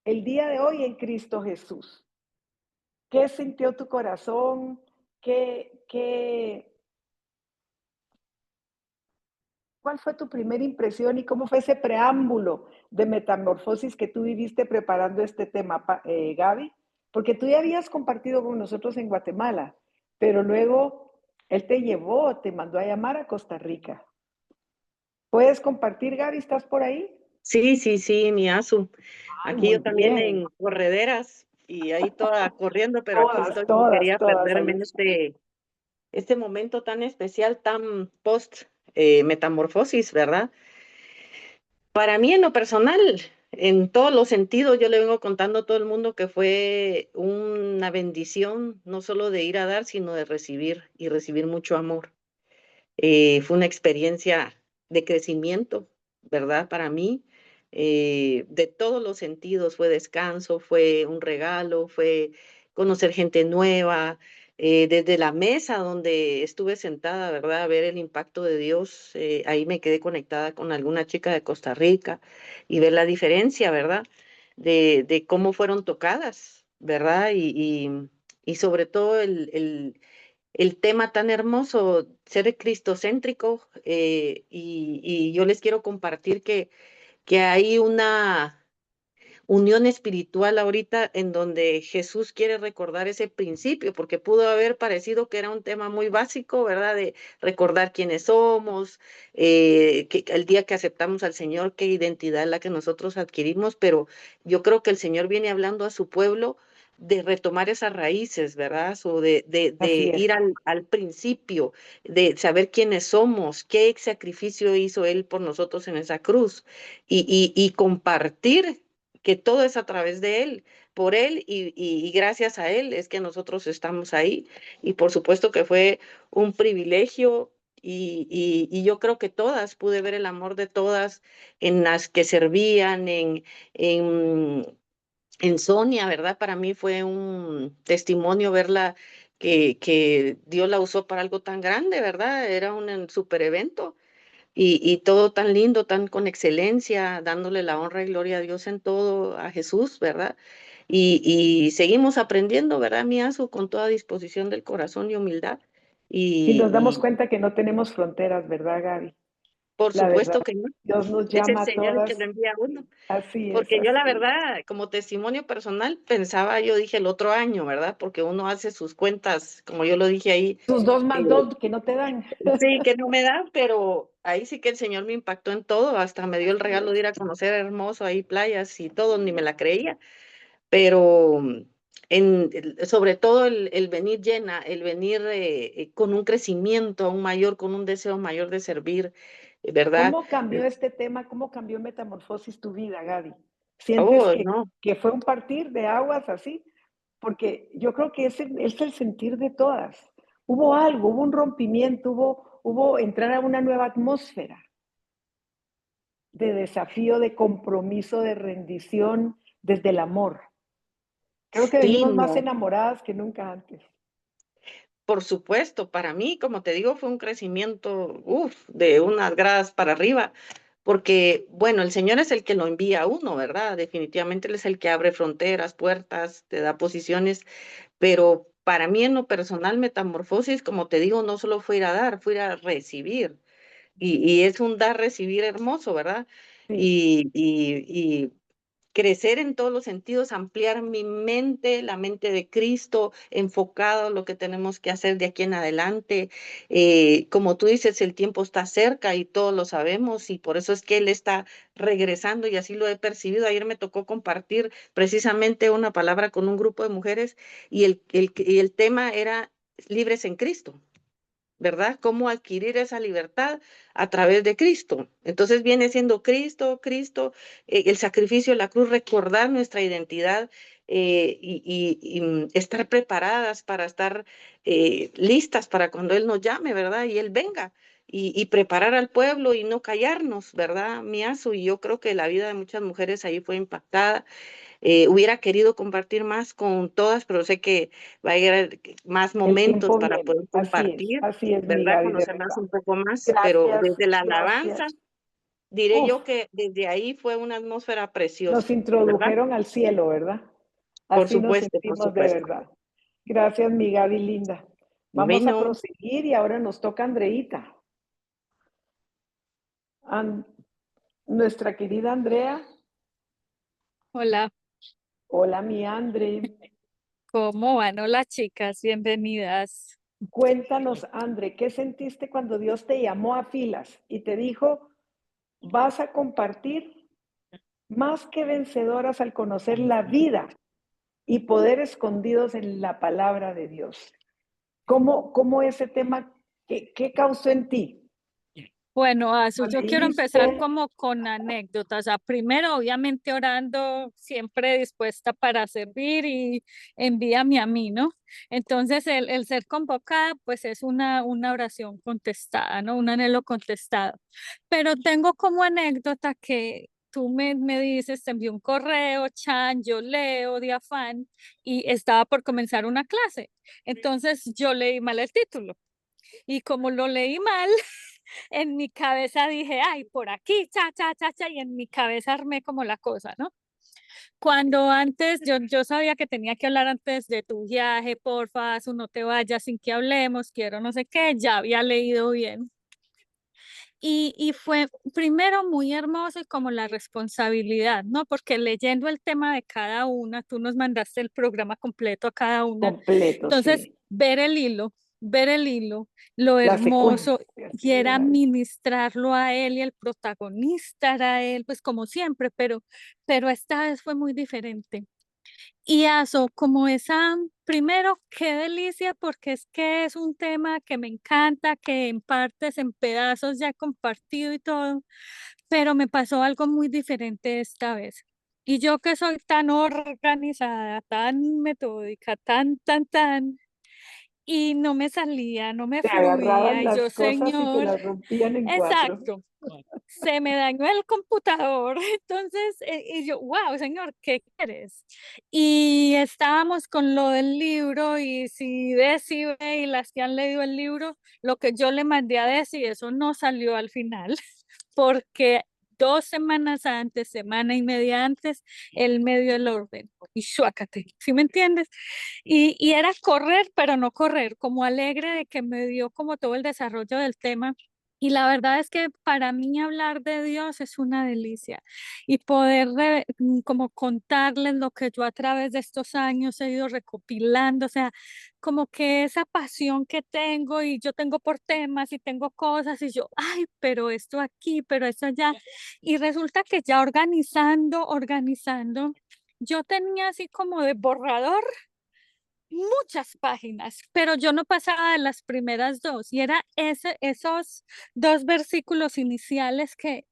Speaker 1: el día de hoy en Cristo Jesús. ¿Qué sintió tu corazón? ¿Cuál fue tu primera impresión y cómo fue ese preámbulo de metamorfosis que tú viviste preparando este tema, Gaby? Porque tú ya habías compartido con nosotros en Guatemala, pero luego él te llevó, te mandó a llamar a Costa Rica. ¿Puedes compartir, Gaby? ¿Estás por ahí?
Speaker 8: Sí, sí, sí, mi Asu.
Speaker 1: Ay,
Speaker 8: Aquí
Speaker 1: muy
Speaker 8: yo también
Speaker 1: bien.
Speaker 8: en correderas y ahí toda corriendo, pero aquí
Speaker 1: Todas,
Speaker 8: estoy, no
Speaker 1: todas,
Speaker 8: quería
Speaker 1: todas
Speaker 8: perderme
Speaker 1: ahí.
Speaker 8: en este momento tan especial, tan post metamorfosis, ¿verdad? Para mí en lo personal, en todos los sentidos, yo le vengo contando a todo el mundo que fue una bendición, no solo de ir a dar, sino de recibir y recibir mucho amor. Fue una experiencia de crecimiento, ¿verdad? Para mí, de todos los sentidos, fue descanso, fue un regalo, fue conocer gente nueva, desde la mesa donde estuve sentada, ¿verdad? A ver el impacto de Dios, ahí me quedé conectada con alguna chica de Costa Rica y ver la diferencia, ¿verdad? De cómo fueron tocadas, ¿verdad? Y sobre todo el tema tan hermoso, ser cristocéntrico, y yo les quiero compartir que hay una unión espiritual ahorita en donde Jesús quiere recordar ese principio, porque pudo haber parecido que era un tema muy básico, ¿verdad? De recordar quiénes somos, que el día que aceptamos al Señor, qué identidad es la que nosotros adquirimos, pero yo creo que el Señor viene hablando a su pueblo de retomar esas raíces, ¿verdad? O
Speaker 1: Así
Speaker 8: de
Speaker 1: es.
Speaker 8: ir al principio, de saber quiénes somos, qué sacrificio hizo Él por nosotros en esa cruz y compartir que todo es a través de Él, por Él y gracias a Él es que nosotros estamos ahí. Y por supuesto que fue un privilegio y yo creo que todas, pude ver el amor de todas en las que servían, en en Sonia, ¿verdad? Para mí fue un testimonio verla que Dios la usó para algo tan grande, ¿verdad? Era un super evento y todo tan lindo, tan con excelencia, dándole la honra y gloria a Dios en todo, a Jesús, ¿verdad? Y seguimos aprendiendo, ¿verdad, Miazu? Con toda disposición del corazón y humildad.
Speaker 1: Y nos damos
Speaker 8: Y
Speaker 1: cuenta que no tenemos fronteras, ¿verdad, Gaby?
Speaker 8: por
Speaker 1: La verdad,
Speaker 8: supuesto que no.
Speaker 1: Dios nos
Speaker 8: Es el
Speaker 1: llama a
Speaker 8: Señor el que
Speaker 1: todas.
Speaker 8: lo envía a uno.
Speaker 1: Así es,
Speaker 8: Porque yo la
Speaker 1: así es.
Speaker 8: verdad, como testimonio personal, pensaba, yo dije el otro año, ¿verdad? Porque uno hace sus cuentas, como yo lo dije ahí,
Speaker 1: Tus 2
Speaker 8: eh,
Speaker 1: más 2 que no te dan.
Speaker 8: sí, que no me da, pero ahí sí que el Señor me impactó en todo, hasta me dio el regalo de ir a conocer hermoso ahí playas y todo, ni me la creía, pero sobre todo el venir llena, el venir con un crecimiento aún mayor, con un deseo mayor de servir, ¿verdad?
Speaker 1: ¿Cómo cambió este tema? ¿Cómo cambió Metamorfosis tu vida, Gaby? ¿Sientes
Speaker 8: Oh, no.
Speaker 1: que fue un partir de aguas así? Porque yo creo que ese es el sentir de todas. Hubo algo, hubo un rompimiento, hubo entrar a una nueva atmósfera de desafío, de compromiso, de rendición desde el amor. Creo que
Speaker 8: Sí,
Speaker 1: venimos más
Speaker 8: no.
Speaker 1: enamoradas que nunca antes.
Speaker 8: Por supuesto, para mí, como te digo, fue un crecimiento, de unas gradas para arriba, porque, bueno, el Señor es el que lo envía a uno, ¿verdad? Definitivamente Él es el que abre fronteras, puertas, te da posiciones, pero para mí en lo personal, metamorfosis, como te digo, no solo fue ir a dar, fue ir a recibir, y es un dar, recibir hermoso, ¿verdad?
Speaker 1: Sí,
Speaker 8: Y crecer en todos los sentidos, ampliar mi mente, la mente de Cristo, enfocado a lo que tenemos que hacer de aquí en adelante. Como tú dices, el tiempo está cerca y todos lo sabemos y por eso es que Él está regresando y así lo he percibido. Ayer me tocó compartir precisamente una palabra con un grupo de mujeres y el tema era libres en Cristo. ¿Verdad? Cómo adquirir esa libertad a través de Cristo. Entonces viene siendo Cristo, el sacrificio de la cruz, recordar nuestra identidad estar preparadas para estar listas para cuando Él nos llame, ¿verdad? Y Él venga. Y preparar al pueblo y no callarnos, ¿verdad, Miazu? Y yo creo que la vida de muchas mujeres ahí fue impactada. Hubiera querido compartir más con todas, pero sé que va a haber más
Speaker 1: el
Speaker 8: momentos
Speaker 1: tiempo
Speaker 8: para
Speaker 1: viene.
Speaker 8: poder compartir,
Speaker 1: Así es, mi
Speaker 8: ¿verdad?
Speaker 1: Gaby, de
Speaker 8: Conocerlas
Speaker 1: verdad.
Speaker 8: un poco más, pero
Speaker 1: Gracias,
Speaker 8: desde la alabanza,
Speaker 1: gracias.
Speaker 8: diré
Speaker 1: Uf,
Speaker 8: yo que desde ahí fue una atmósfera
Speaker 1: nos
Speaker 8: preciosa, ¿verdad?
Speaker 1: introdujeron al cielo, ¿verdad?
Speaker 8: Por
Speaker 1: Así nos
Speaker 8: supuesto, por
Speaker 1: sentimos de
Speaker 8: supuesto.
Speaker 1: verdad. Gracias, mi Gaby linda. Vamos a
Speaker 8: Bueno,
Speaker 1: proseguir y ahora nos toca Andreita. Nuestra querida Andrea.
Speaker 4: Hola,
Speaker 1: Hola, mi Andre.
Speaker 4: ¿cómo van? Hola, chicas, bienvenidas.
Speaker 1: Cuéntanos, Andre, ¿qué sentiste cuando Dios te llamó a filas y te dijo, vas a compartir más que vencedoras al conocer la vida y poder escondidos en la palabra de Dios? ¿Cómo ese tema, qué causó en ti?
Speaker 4: Bueno, Azu,
Speaker 1: ¿Lo
Speaker 4: yo quiero empezar
Speaker 1: leíste?
Speaker 4: como con anécdotas. O sea, primero, obviamente, orando, siempre dispuesta para servir y envíame a mí, ¿no? Entonces, el ser convocada, pues es una oración contestada, ¿no? Un anhelo contestado. Pero tengo como anécdota que tú me dices, te envié un correo, Chan, yo leo de afán y estaba por comenzar una clase. Entonces, yo leí mal el título. Y como lo leí mal, en mi cabeza dije, ay, por aquí, cha, cha, cha, cha, y en mi cabeza armé como la cosa, ¿no? Cuando antes yo sabía que tenía que hablar antes de tu viaje, porfa, Azu, no te vayas sin que hablemos, quiero no sé qué, ya había leído bien. Y fue primero muy hermoso y como la responsabilidad, ¿no? Porque leyendo el tema de cada una, tú nos mandaste el programa completo a cada una.
Speaker 1: Completo,
Speaker 4: Entonces,
Speaker 1: sí.
Speaker 4: ver el hilo, lo
Speaker 1: La
Speaker 4: hermoso,
Speaker 1: secuencia,
Speaker 4: y
Speaker 1: sí,
Speaker 4: era
Speaker 1: Gaby.
Speaker 4: ministrarlo a él y el protagonista era él, pues como siempre, pero esta vez fue muy diferente. Y eso, como esa, primero, qué delicia, porque es que es un tema que me encanta, que en partes, en pedazos ya he compartido y todo, pero me pasó algo muy diferente esta vez. Y yo que soy tan organizada, tan metódica, tan, y no me salía, no me
Speaker 1: Te agarraban
Speaker 4: fluía, y yo,
Speaker 1: las cosas y te
Speaker 4: Señor,
Speaker 1: las rompían en cuatro.
Speaker 4: exacto. se me dañó el computador. Entonces, y yo, wow, señor, ¿qué quieres? Y estábamos con lo del libro y si Desi ve y las que han leído el libro, lo que yo le mandé a Desi, eso no salió al final, porque 2 semanas antes, semana y media antes, él me dio el orden. Y suácate, ¿sí me entiendes? Y era correr, pero no correr, como alegre de que me dio como todo el desarrollo del tema. Y la verdad es que para mí hablar de Dios es una delicia y poder como contarles lo que yo a través de estos años he ido recopilando, o sea, como que esa pasión que tengo y yo tengo por temas y tengo cosas y yo, ay, pero esto aquí, pero esto allá. Y resulta que ya organizando, yo tenía así como de borrador muchas páginas, pero yo no pasaba de las primeras dos y era esos 2 versículos iniciales que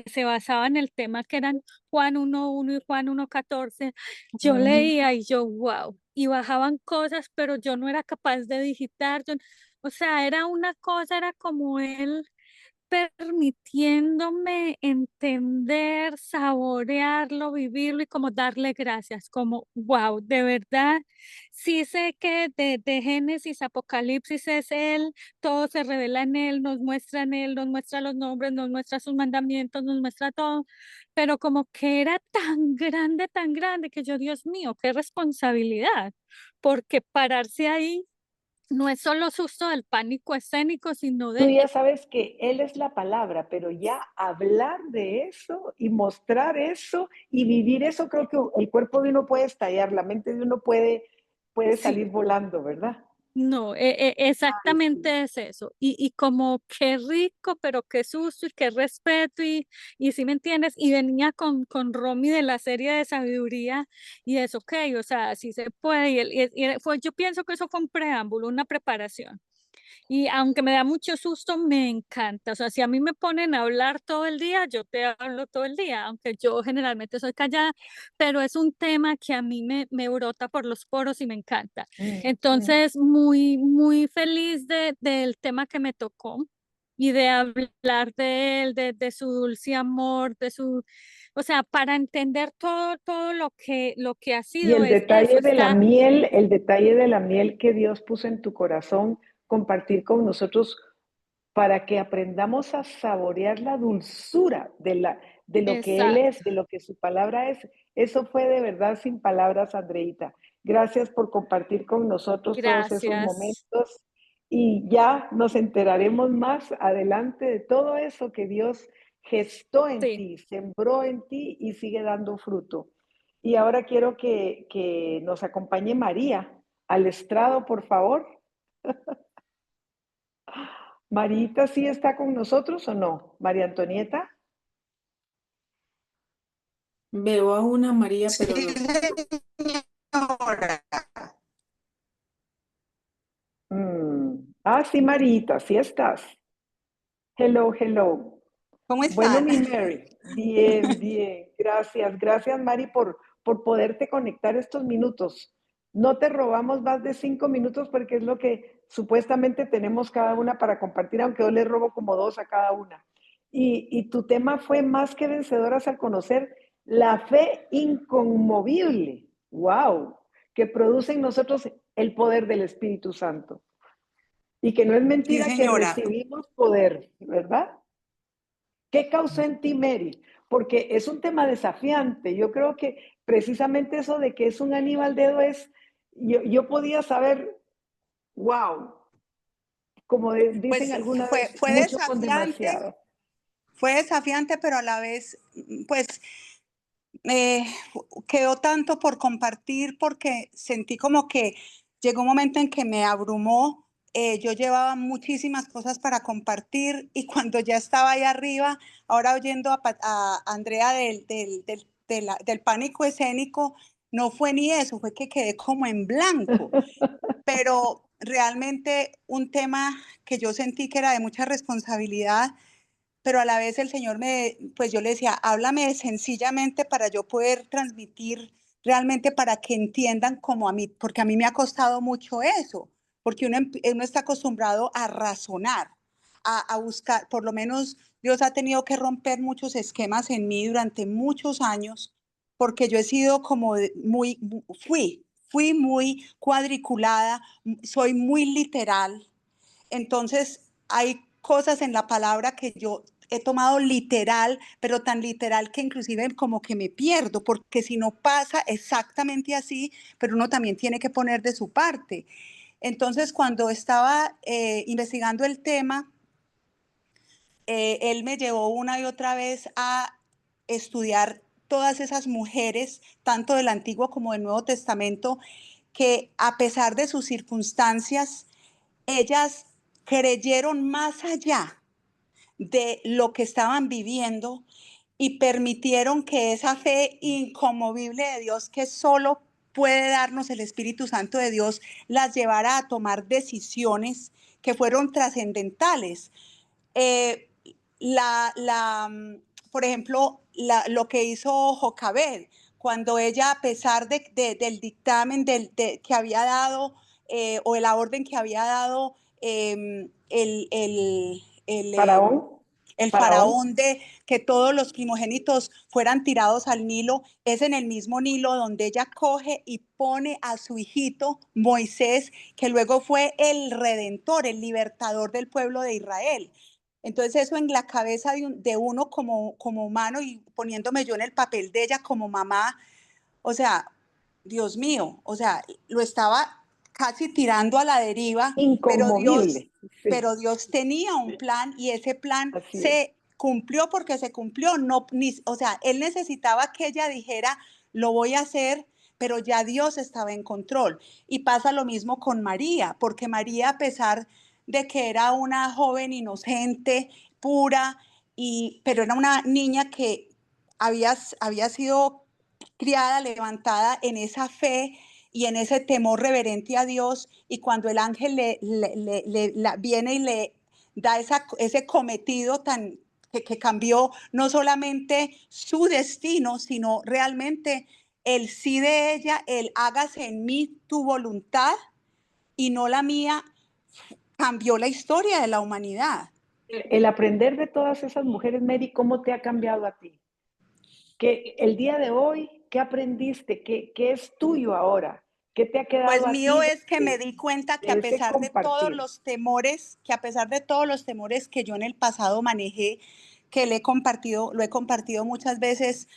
Speaker 4: se basaban en el tema que eran Juan 1:1 y Juan 1:14. Yo leía y yo, wow, y bajaban cosas, pero yo no era capaz de digitar, o sea, era una cosa, era como él permitiéndome entender, saborearlo, vivirlo y como darle gracias, como, wow, de verdad, sí sé que de Génesis, Apocalipsis es Él, todo se revela en Él, nos muestra en Él, nos muestra los nombres, nos muestra sus mandamientos, nos muestra todo, pero como que era tan grande que yo, Dios mío, qué responsabilidad, porque pararse ahí no es solo susto del pánico escénico, sino
Speaker 1: Tú
Speaker 4: de
Speaker 1: ya sabes que Él es la palabra, pero ya hablar de eso y mostrar eso y vivir eso, creo que el cuerpo de uno puede estallar, la mente de uno puede
Speaker 4: sí.
Speaker 1: salir volando, ¿verdad?
Speaker 4: No,
Speaker 1: Ay, sí.
Speaker 4: exactamente es eso. Y como qué rico, pero qué susto y qué respeto. Y si me entiendes, y venía con Romy de la serie de sabiduría y es ok, o sea, sí se puede. Yo pienso que eso fue un preámbulo, una preparación. Y aunque me da mucho susto, me encanta. O sea, si a mí me ponen a hablar todo el día, yo te hablo todo el día, aunque yo generalmente soy callada, pero es un tema que a mí me brota por los poros y me encanta. Entonces, muy feliz del tema que me tocó y de hablar de él, de su dulce amor, o sea, para entender todo lo que ha
Speaker 1: Y
Speaker 4: sido es eso, está
Speaker 1: el detalle de la miel que Dios puso en tu corazón, compartir con nosotros para que aprendamos a saborear la dulzura de lo que Él es,
Speaker 4: exacto.
Speaker 1: de lo que su palabra es. Eso fue de verdad sin palabras, Andreita. Gracias por compartir con nosotros todos esos
Speaker 4: Gracias.
Speaker 1: momentos y ya nos enteraremos más adelante de todo eso que Dios gestó en
Speaker 4: Sí.
Speaker 1: ti, sembró en ti y sigue dando fruto. Y ahora quiero que nos acompañe María al estrado, por favor. Marita, ¿sí está con nosotros o no? María Antonieta.
Speaker 6: Veo a una María,
Speaker 9: Sí,
Speaker 6: pero no.
Speaker 9: señora.
Speaker 1: Ah, sí, Marita, sí estás. Hello, hello.
Speaker 9: ¿Cómo
Speaker 1: Bueno,
Speaker 9: están?
Speaker 1: mi Mary, bien, bien. Gracias, gracias, Mari, por poderte conectar estos minutos. No te robamos más de 5 minutos porque es lo que supuestamente tenemos cada una para compartir, aunque yo le robo como 2 a cada una. Y tu tema fue más que vencedoras al conocer la fe inconmovible. ¡Wow! Que produce en nosotros el poder del Espíritu Santo. Y que no es
Speaker 9: Sí,
Speaker 1: mentira que
Speaker 9: señora.
Speaker 1: recibimos poder, ¿verdad? ¿Qué causó en ti, Mary? Porque es un tema desafiante. Yo creo que precisamente eso de que es un Aníbal Dedo es, yo podía saber, wow, como dicen
Speaker 9: Pues
Speaker 1: alguna
Speaker 9: fue,
Speaker 1: vez,
Speaker 9: fue
Speaker 1: mucho con
Speaker 9: desafiante,
Speaker 1: demasiado.
Speaker 9: fue desafiante, pero a la vez, pues eh, quedó tanto por compartir porque sentí como que llegó un momento en que me abrumó. Yo llevaba muchísimas cosas para compartir y cuando ya estaba ahí arriba, ahora oyendo a Andrea del pánico escénico, no fue ni eso, fue que quedé como en blanco. Pero realmente un tema que yo sentí que era de mucha responsabilidad, pero a la vez el Señor pues yo le decía, háblame sencillamente para yo poder transmitir realmente para que entiendan como a mí, porque a mí me ha costado mucho eso, porque uno está acostumbrado a razonar, a buscar, por lo menos Dios ha tenido que romper muchos esquemas en mí durante muchos años, porque yo he sido como fui muy cuadriculada, soy muy literal. Entonces, hay cosas en la palabra que yo he tomado literal, pero tan literal que inclusive como que me pierdo, porque si no pasa exactamente así, pero uno también tiene que poner de su parte. Entonces, cuando estaba investigando el tema, él me llevó una y otra vez a estudiar todas esas mujeres, tanto del Antiguo como del Nuevo Testamento, que a pesar de sus circunstancias, ellas creyeron más allá de lo que estaban viviendo y permitieron que esa fe inconmovible de Dios, que solo puede darnos el Espíritu Santo de Dios, las llevara a tomar decisiones que fueron trascendentales. Eh, por ejemplo, lo que hizo Jocabed, cuando ella, a pesar del dictamen que había dado, o de la orden que había dado
Speaker 1: Faraón,
Speaker 9: el
Speaker 1: Faraón.
Speaker 9: faraón de que todos los primogénitos fueran tirados al Nilo, es en el mismo Nilo donde ella coge y pone a su hijito Moisés, que luego fue el redentor, el libertador del pueblo de Israel. Entonces eso en la cabeza de uno como humano, y poniéndome yo en el papel de ella como mamá, o sea, Dios mío, o sea, lo estaba casi tirando a la deriva,
Speaker 1: Inconmovible. Sí,
Speaker 9: pero Dios tenía un plan y ese plan
Speaker 1: así es.
Speaker 9: se cumplió porque se cumplió. No, o sea, él necesitaba que ella dijera, lo voy a hacer, pero ya Dios estaba en control. Y pasa lo mismo con María, porque María, a pesar de que era una joven inocente, pura, pero era una niña que había sido criada, levantada en esa fe y en ese temor reverente a Dios, y cuando el ángel viene y le da ese cometido que cambió no solamente su destino, sino realmente el sí de ella, el hágase en mí tu voluntad y no la mía, cambió la historia de la humanidad.
Speaker 1: El aprender de todas esas mujeres, Mary, ¿cómo te ha cambiado a ti? Que el día de hoy, ¿qué aprendiste? ¿Qué es tuyo ahora? ¿Qué te ha quedado
Speaker 9: Pues
Speaker 1: a
Speaker 9: mío
Speaker 1: ti
Speaker 9: es que me di cuenta que
Speaker 1: de
Speaker 9: a
Speaker 1: ese
Speaker 9: pesar de todos
Speaker 1: compartir?
Speaker 9: los temores, que yo en el pasado manejé, que lo he compartido muchas veces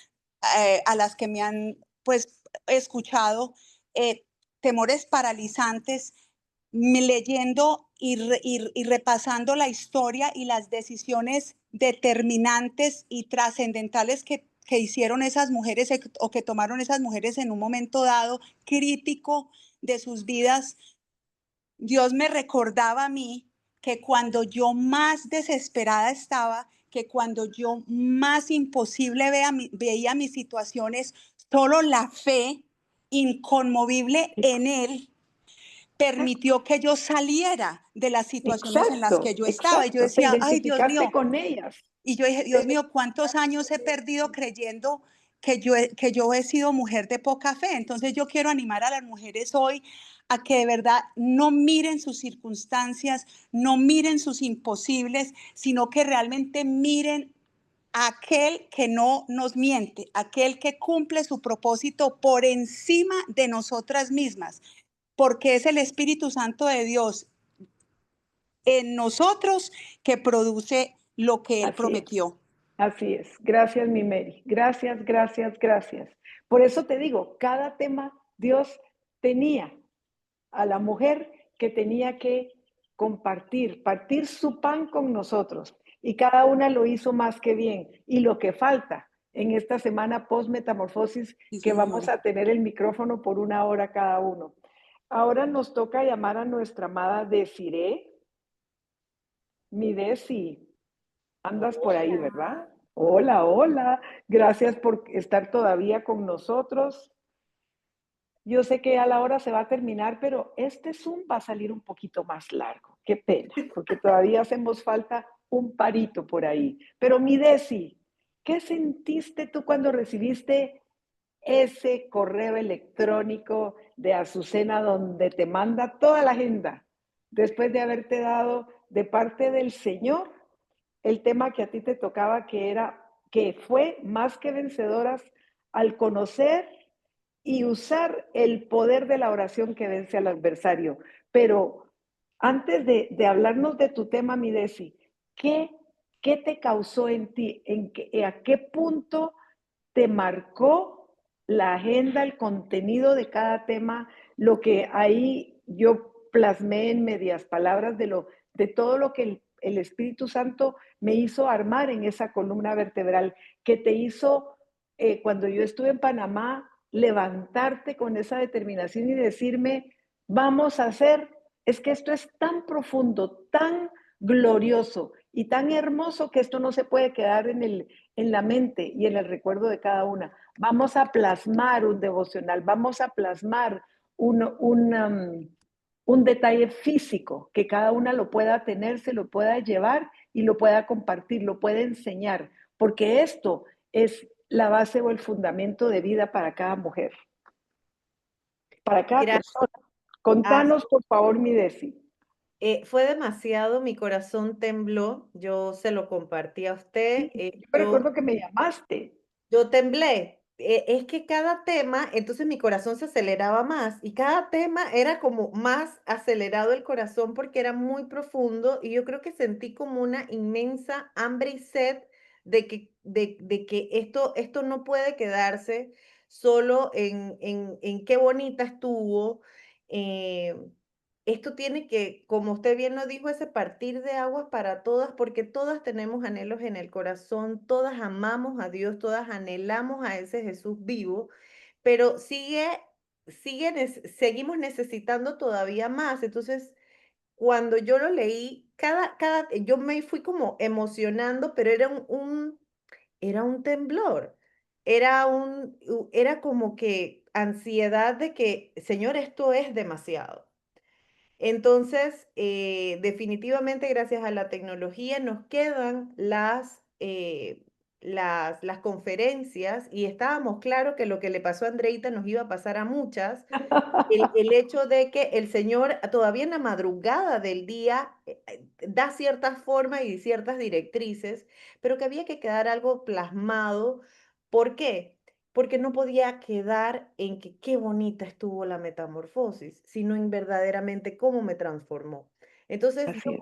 Speaker 9: a las que me han pues escuchado, temores paralizantes, leyendo y repasando la historia y las decisiones determinantes y trascendentales que hicieron esas mujeres o que tomaron esas mujeres en un momento dado crítico de sus vidas. Dios me recordaba a mí que cuando yo más desesperada estaba, que cuando yo más imposible veía mis situaciones, solo la fe inconmovible en Él permitió que yo saliera de las situaciones en las que
Speaker 1: Exacto,
Speaker 9: yo estaba. Y yo
Speaker 1: exacto. Te
Speaker 9: decía, ay, Dios
Speaker 1: identificaste
Speaker 9: mío.
Speaker 1: con ellas.
Speaker 9: Y yo dije, Dios mío, ¿cuántos años he perdido creyendo que yo he sido mujer de poca fe? Entonces yo quiero animar a las mujeres hoy a que de verdad no miren sus circunstancias, no miren sus imposibles, sino que realmente miren a aquel que no nos miente, aquel que cumple su propósito por encima de nosotras mismas, porque es el Espíritu Santo de Dios en nosotros que produce lo que Él
Speaker 1: Así es.
Speaker 9: prometió.
Speaker 1: Así es. Gracias, mi Mary. Gracias, gracias, gracias. Por eso te digo, cada tema Dios tenía a la mujer que tenía que partir su pan con nosotros. Y cada una lo hizo más que bien. Y lo que falta en esta semana post-metamorfosis,
Speaker 9: Sí,
Speaker 1: que vamos
Speaker 9: señora.
Speaker 1: a tener el micrófono por 1 hora cada uno. Ahora nos toca llamar a nuestra amada Desiree. Mi Desi, andas por ahí, ¿verdad? Hola, hola. Gracias por estar todavía con nosotros. Yo sé que a la hora se va a terminar, pero este Zoom va a salir un poquito más largo. Qué pena, porque todavía hacemos falta un parito por ahí. Pero mi Desi, ¿qué sentiste tú cuando recibiste ese correo electrónico de Azucena donde te manda toda la agenda después de haberte dado de parte del Señor el tema que a ti te tocaba, que fue más que vencedoras al conocer y usar el poder de la oración que vence al adversario. Pero antes de hablarnos de tu tema, mi Desi, ¿qué te causó en ti? ¿A qué punto te marcó la agenda, el contenido de cada tema, lo que ahí yo plasmé en medias palabras de todo lo que el Espíritu Santo me hizo armar en esa columna vertebral, que te hizo, cuando yo estuve en Panamá, levantarte con esa determinación y decirme, vamos a hacer, es que esto es tan profundo, tan glorioso y tan hermoso que esto no se puede quedar en la mente y en el recuerdo de cada una. Vamos a plasmar un devocional, vamos a plasmar un detalle físico que cada una lo pueda tener, se lo pueda llevar y lo pueda compartir, lo pueda enseñar, porque esto es la base o el fundamento de vida para cada mujer, para cada
Speaker 10: Mira,
Speaker 1: persona. Contanos, por favor, mi Desi.
Speaker 10: fue demasiado, mi corazón tembló, yo se lo compartí a usted,
Speaker 1: Yo me recuerdo que me llamaste.
Speaker 10: yo temblé. Es que cada tema, entonces mi corazón se aceleraba más y cada tema era como más acelerado el corazón porque era muy profundo y yo creo que sentí como una inmensa hambre y sed de que esto no puede quedarse solo en qué bonita estuvo. eh, Esto tiene que, como usted bien lo dijo, ese partir de aguas para todas, porque todas tenemos anhelos en el corazón, todas amamos a Dios, todas anhelamos a ese Jesús vivo, pero seguimos necesitando todavía más. Entonces, cuando yo lo leí, yo me fui como emocionando, pero era un temblor, era como que ansiedad de que, Señor, esto es demasiado. Entonces, definitivamente gracias a la tecnología nos quedan las conferencias y estábamos claros que lo que le pasó a Andreita nos iba a pasar a muchas. El hecho de que el Señor todavía en la madrugada del día da ciertas formas y ciertas directrices, pero que había que quedar algo plasmado. ¿Por qué? Porque no podía quedar en que qué bonita estuvo la metamorfosis, sino en verdaderamente cómo me transformó. Entonces, yo
Speaker 1: Así es.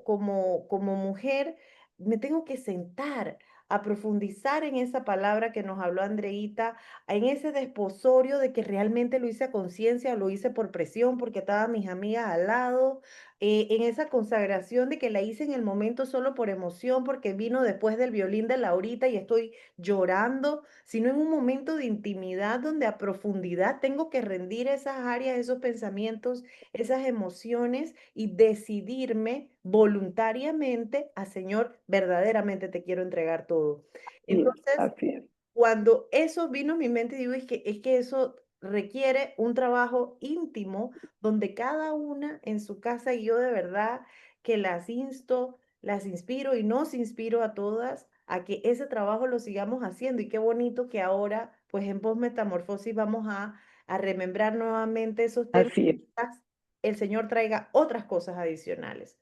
Speaker 10: como mujer me tengo que sentar a profundizar en esa palabra que nos habló Andreita, en ese desposorio de que realmente lo hice a conciencia o lo hice por presión porque estaban mis amigas al lado, en esa consagración de que la hice en el momento solo por emoción porque vino después del violín de Laurita y estoy llorando, sino en un momento de intimidad donde a profundidad tengo que rendir esas áreas, esos pensamientos, esas emociones y decidirme voluntariamente a Señor, verdaderamente te quiero entregar todo.
Speaker 1: Sí,
Speaker 10: Entonces,
Speaker 1: así es.
Speaker 10: cuando eso vino a mi mente, digo, es que eso requiere un trabajo íntimo donde cada una en su casa y yo de verdad que las insto, las inspiro y nos inspiro a todas a que ese trabajo lo sigamos haciendo. Y qué bonito que ahora, pues en Postmetamorfosis vamos a remembrar nuevamente esos temas.
Speaker 1: Así es.
Speaker 10: Quizás el Señor traiga otras cosas adicionales.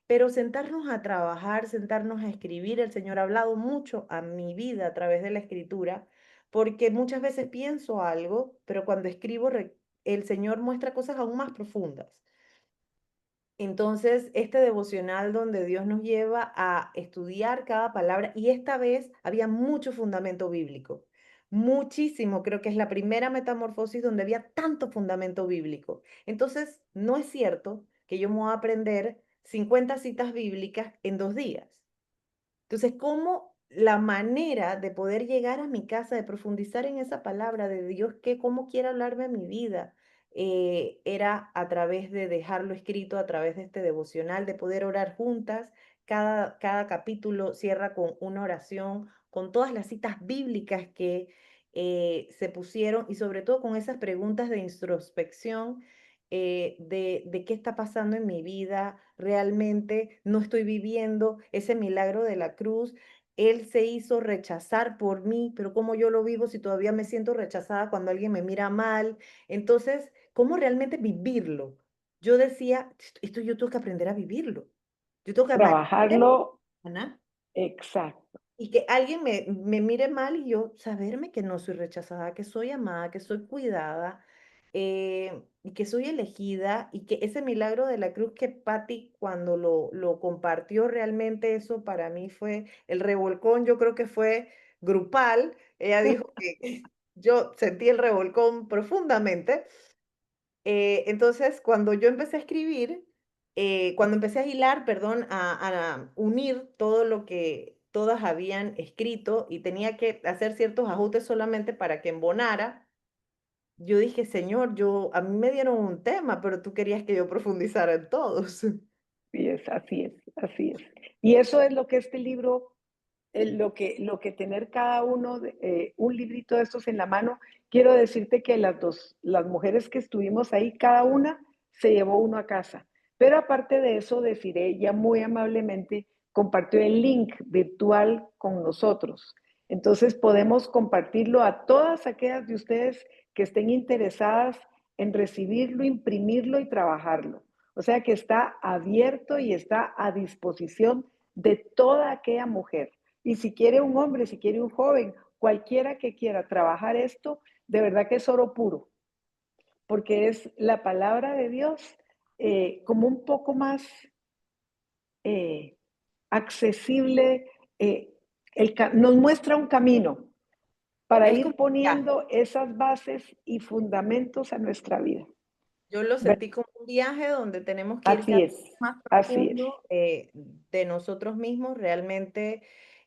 Speaker 10: Pero sentarnos a trabajar, sentarnos a escribir, el Señor ha hablado mucho a mi vida a través de la escritura, porque muchas veces pienso algo, pero cuando escribo el Señor muestra cosas aún más profundas. Entonces, este devocional donde Dios nos lleva a estudiar cada palabra, y esta vez había mucho fundamento bíblico, muchísimo, creo que es la primera metamorfosis donde había tanto fundamento bíblico. Entonces, no es cierto que yo me voy a aprender 50 citas bíblicas en 2 días. Entonces, ¿cómo la manera de poder llegar a mi casa, de profundizar en esa palabra de Dios, cómo quiere hablarme a mi vida? Era a través de dejarlo escrito, a través de este devocional, de poder orar juntas. Cada capítulo cierra con una oración, con todas las citas bíblicas que se pusieron y sobre todo con esas preguntas de introspección de qué está pasando en mi vida, realmente no estoy viviendo ese milagro de la cruz. Él se hizo rechazar por mí, pero ¿cómo yo lo vivo si todavía me siento rechazada cuando alguien me mira mal? Entonces, ¿cómo realmente vivirlo? Yo decía, esto yo tengo que aprender a vivirlo, Yo tengo que amar
Speaker 1: Trabajarlo,
Speaker 10: Ana,
Speaker 1: exacto.
Speaker 10: y que alguien me mire mal y yo saberme que no soy rechazada, que soy amada, que soy cuidada, y que soy elegida, y que ese milagro de la cruz que Patti cuando lo compartió, realmente eso para mí fue el revolcón, yo creo que fue grupal. Ella dijo que yo sentí el revolcón profundamente. Entonces, cuando yo empecé a escribir, cuando empecé a hilar, perdón, a unir todo lo que todas habían escrito y tenía que hacer ciertos ajustes solamente para que embonara, yo dije, Señor, a mí me dieron un tema, pero tú querías que yo profundizara en todos.
Speaker 1: Sí, así es, así es. Y eso es lo que este libro, lo que tener cada uno, un librito de estos en la mano, quiero decirte que las mujeres que estuvimos ahí, cada una se llevó uno a casa. Pero aparte de eso, Desiree ya muy amablemente compartió el link virtual con nosotros. Entonces podemos compartirlo a todas aquellas de ustedes que estén interesadas en recibirlo, imprimirlo y trabajarlo. O sea que está abierto y está a disposición de toda aquella mujer. Y si quiere un hombre, si quiere un joven, cualquiera que quiera trabajar esto, de verdad que es oro puro, porque es la palabra de Dios como un poco más accesible, nos muestra un camino para
Speaker 10: Es como
Speaker 1: ir
Speaker 10: un viaje.
Speaker 1: poniendo esas bases y fundamentos a nuestra vida.
Speaker 10: Yo lo sentí como un viaje donde tenemos que ir
Speaker 1: Así
Speaker 10: cada vez
Speaker 1: es,
Speaker 10: más
Speaker 1: así es.
Speaker 10: profundo de nosotros mismos, realmente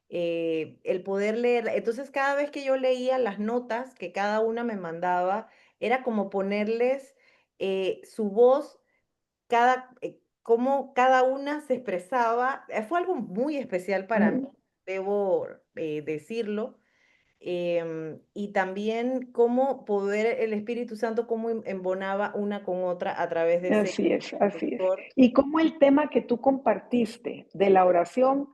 Speaker 10: el poder leer. Entonces, cada vez que yo leía las notas que cada una me mandaba, era como ponerles su voz, cómo cada una se expresaba. Fue algo muy especial para mí, debo decirlo. Y también cómo poder el Espíritu Santo, cómo embonaba una con otra a través de ese
Speaker 1: Así es, así es.
Speaker 10: lector.
Speaker 1: Y cómo el tema que tú compartiste de la oración,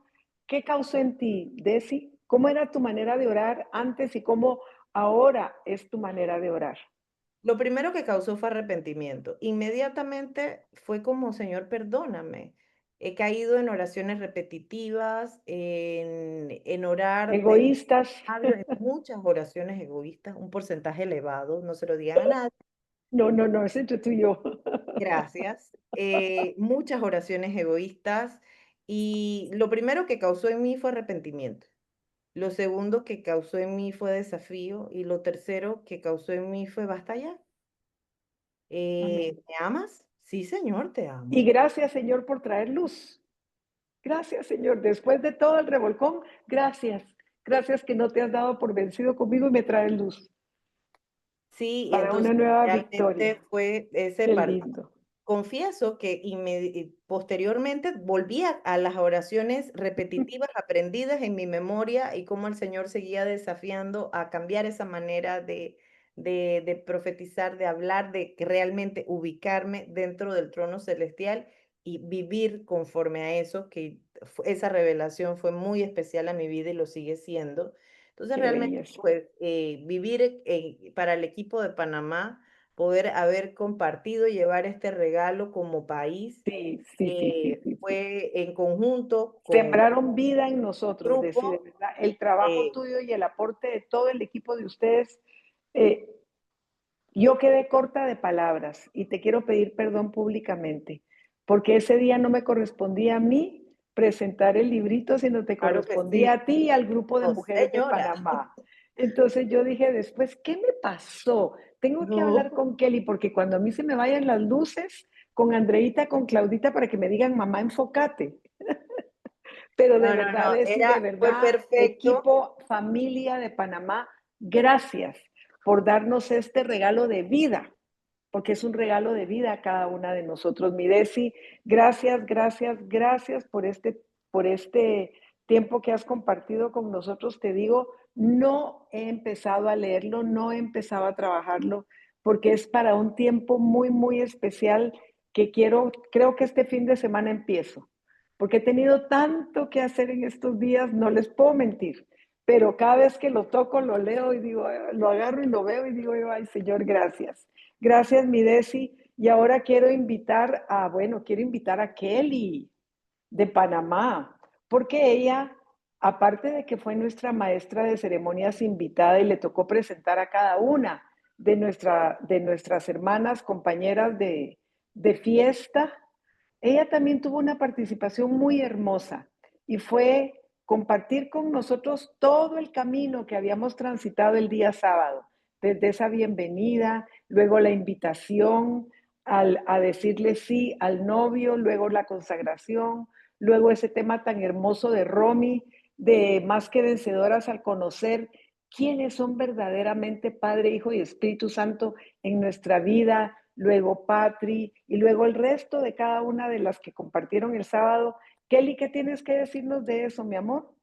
Speaker 1: ¿qué causó en ti, Desi? ¿Cómo era tu manera de orar antes y cómo ahora es tu manera de orar?
Speaker 10: Lo primero que causó fue arrepentimiento. Inmediatamente fue como, Señor, perdóname. He caído en oraciones repetitivas, en orar
Speaker 1: Egoístas.
Speaker 10: en muchas oraciones egoístas, un porcentaje elevado, no se lo digan a nadie.
Speaker 1: No, no, no, es entre tú y yo.
Speaker 10: Gracias. Muchas oraciones egoístas, y lo primero que causó en mí fue arrepentimiento. Lo segundo que causó en mí fue desafío, y lo tercero que causó en mí fue basta ya.
Speaker 1: Amén.
Speaker 10: ¿Me amas? Sí, Señor, te
Speaker 1: Y
Speaker 10: amo.
Speaker 1: gracias, Señor, por traer luz. Gracias, Señor. Después de todo el revolcón, gracias. Gracias que no te has dado por vencido conmigo y me traes luz
Speaker 10: Sí, y
Speaker 1: para una
Speaker 10: entonces
Speaker 1: nueva
Speaker 10: realmente
Speaker 1: victoria.
Speaker 10: fue ese
Speaker 1: Qué
Speaker 10: partido.
Speaker 1: lindo.
Speaker 10: Confieso que posteriormente volví a las oraciones repetitivas aprendidas en mi memoria, y cómo el Señor seguía desafiando a cambiar esa manera de profetizar, de hablar, de que realmente ubicarme dentro del trono celestial y vivir conforme a eso, que esa revelación fue muy especial a mi vida y lo sigue siendo. Entonces,
Speaker 1: Qué
Speaker 10: realmente,
Speaker 1: belleza.
Speaker 10: pues, vivir para el equipo de Panamá, poder haber compartido, llevar este regalo como país,
Speaker 1: Sí, sí, sí, sí, sí, sí.
Speaker 10: fue en conjunto con
Speaker 1: Sembraron vida en nosotros, de
Speaker 10: grupo.
Speaker 1: verdad. El trabajo
Speaker 10: eh,
Speaker 1: tuyo y el aporte de todo el equipo de ustedes. eh, yo quedé corta de palabras y te quiero pedir perdón públicamente, porque ese día no me correspondía a mí presentar el librito, sino te
Speaker 10: claro que sí,
Speaker 1: correspondía a ti y al grupo de
Speaker 10: no,
Speaker 1: mujeres de
Speaker 10: señora,
Speaker 1: Panamá. Entonces yo dije después, ¿qué me pasó? Tengo que hablar
Speaker 10: no,
Speaker 1: con Kelly, porque cuando a mí se me vayan las luces, con Andreita, con Claudita, para que me digan, mamá, enfócate. Pero de
Speaker 10: no, no,
Speaker 1: verdad,
Speaker 10: no,
Speaker 1: Desi, de
Speaker 10: fue
Speaker 1: verdad,
Speaker 10: perfecto.
Speaker 1: equipo, familia de Panamá, gracias por darnos este regalo de vida, porque es un regalo de vida a cada una de nosotros. Mi Desi, gracias, gracias, gracias por este tiempo que has compartido con nosotros. Te digo, no he empezado a leerlo, no he empezado a trabajarlo, porque es para un tiempo muy, muy especial que creo que este fin de semana empiezo, porque he tenido tanto que hacer en estos días, no les puedo mentir, pero cada vez que lo toco, lo leo y digo, lo agarro y lo veo y digo, ay Señor, gracias. Gracias, mi Desi. Y ahora quiero invitar a Kelly. de Panamá, porque ella, aparte de que fue nuestra maestra de ceremonias invitada y le tocó presentar a cada una de nuestras hermanas, compañeras de fiesta, ella también tuvo una participación muy hermosa y fue compartir con nosotros todo el camino que habíamos transitado el día sábado, desde esa bienvenida, luego la invitación a decirle sí al novio, luego la consagración, luego ese tema tan hermoso de Romy, de más que vencedoras al conocer quiénes son verdaderamente Padre, Hijo y Espíritu Santo en nuestra vida, luego Patri y luego el resto de cada una de las que compartieron el sábado. Kelly, ¿qué tienes que decirnos de eso, mi amor?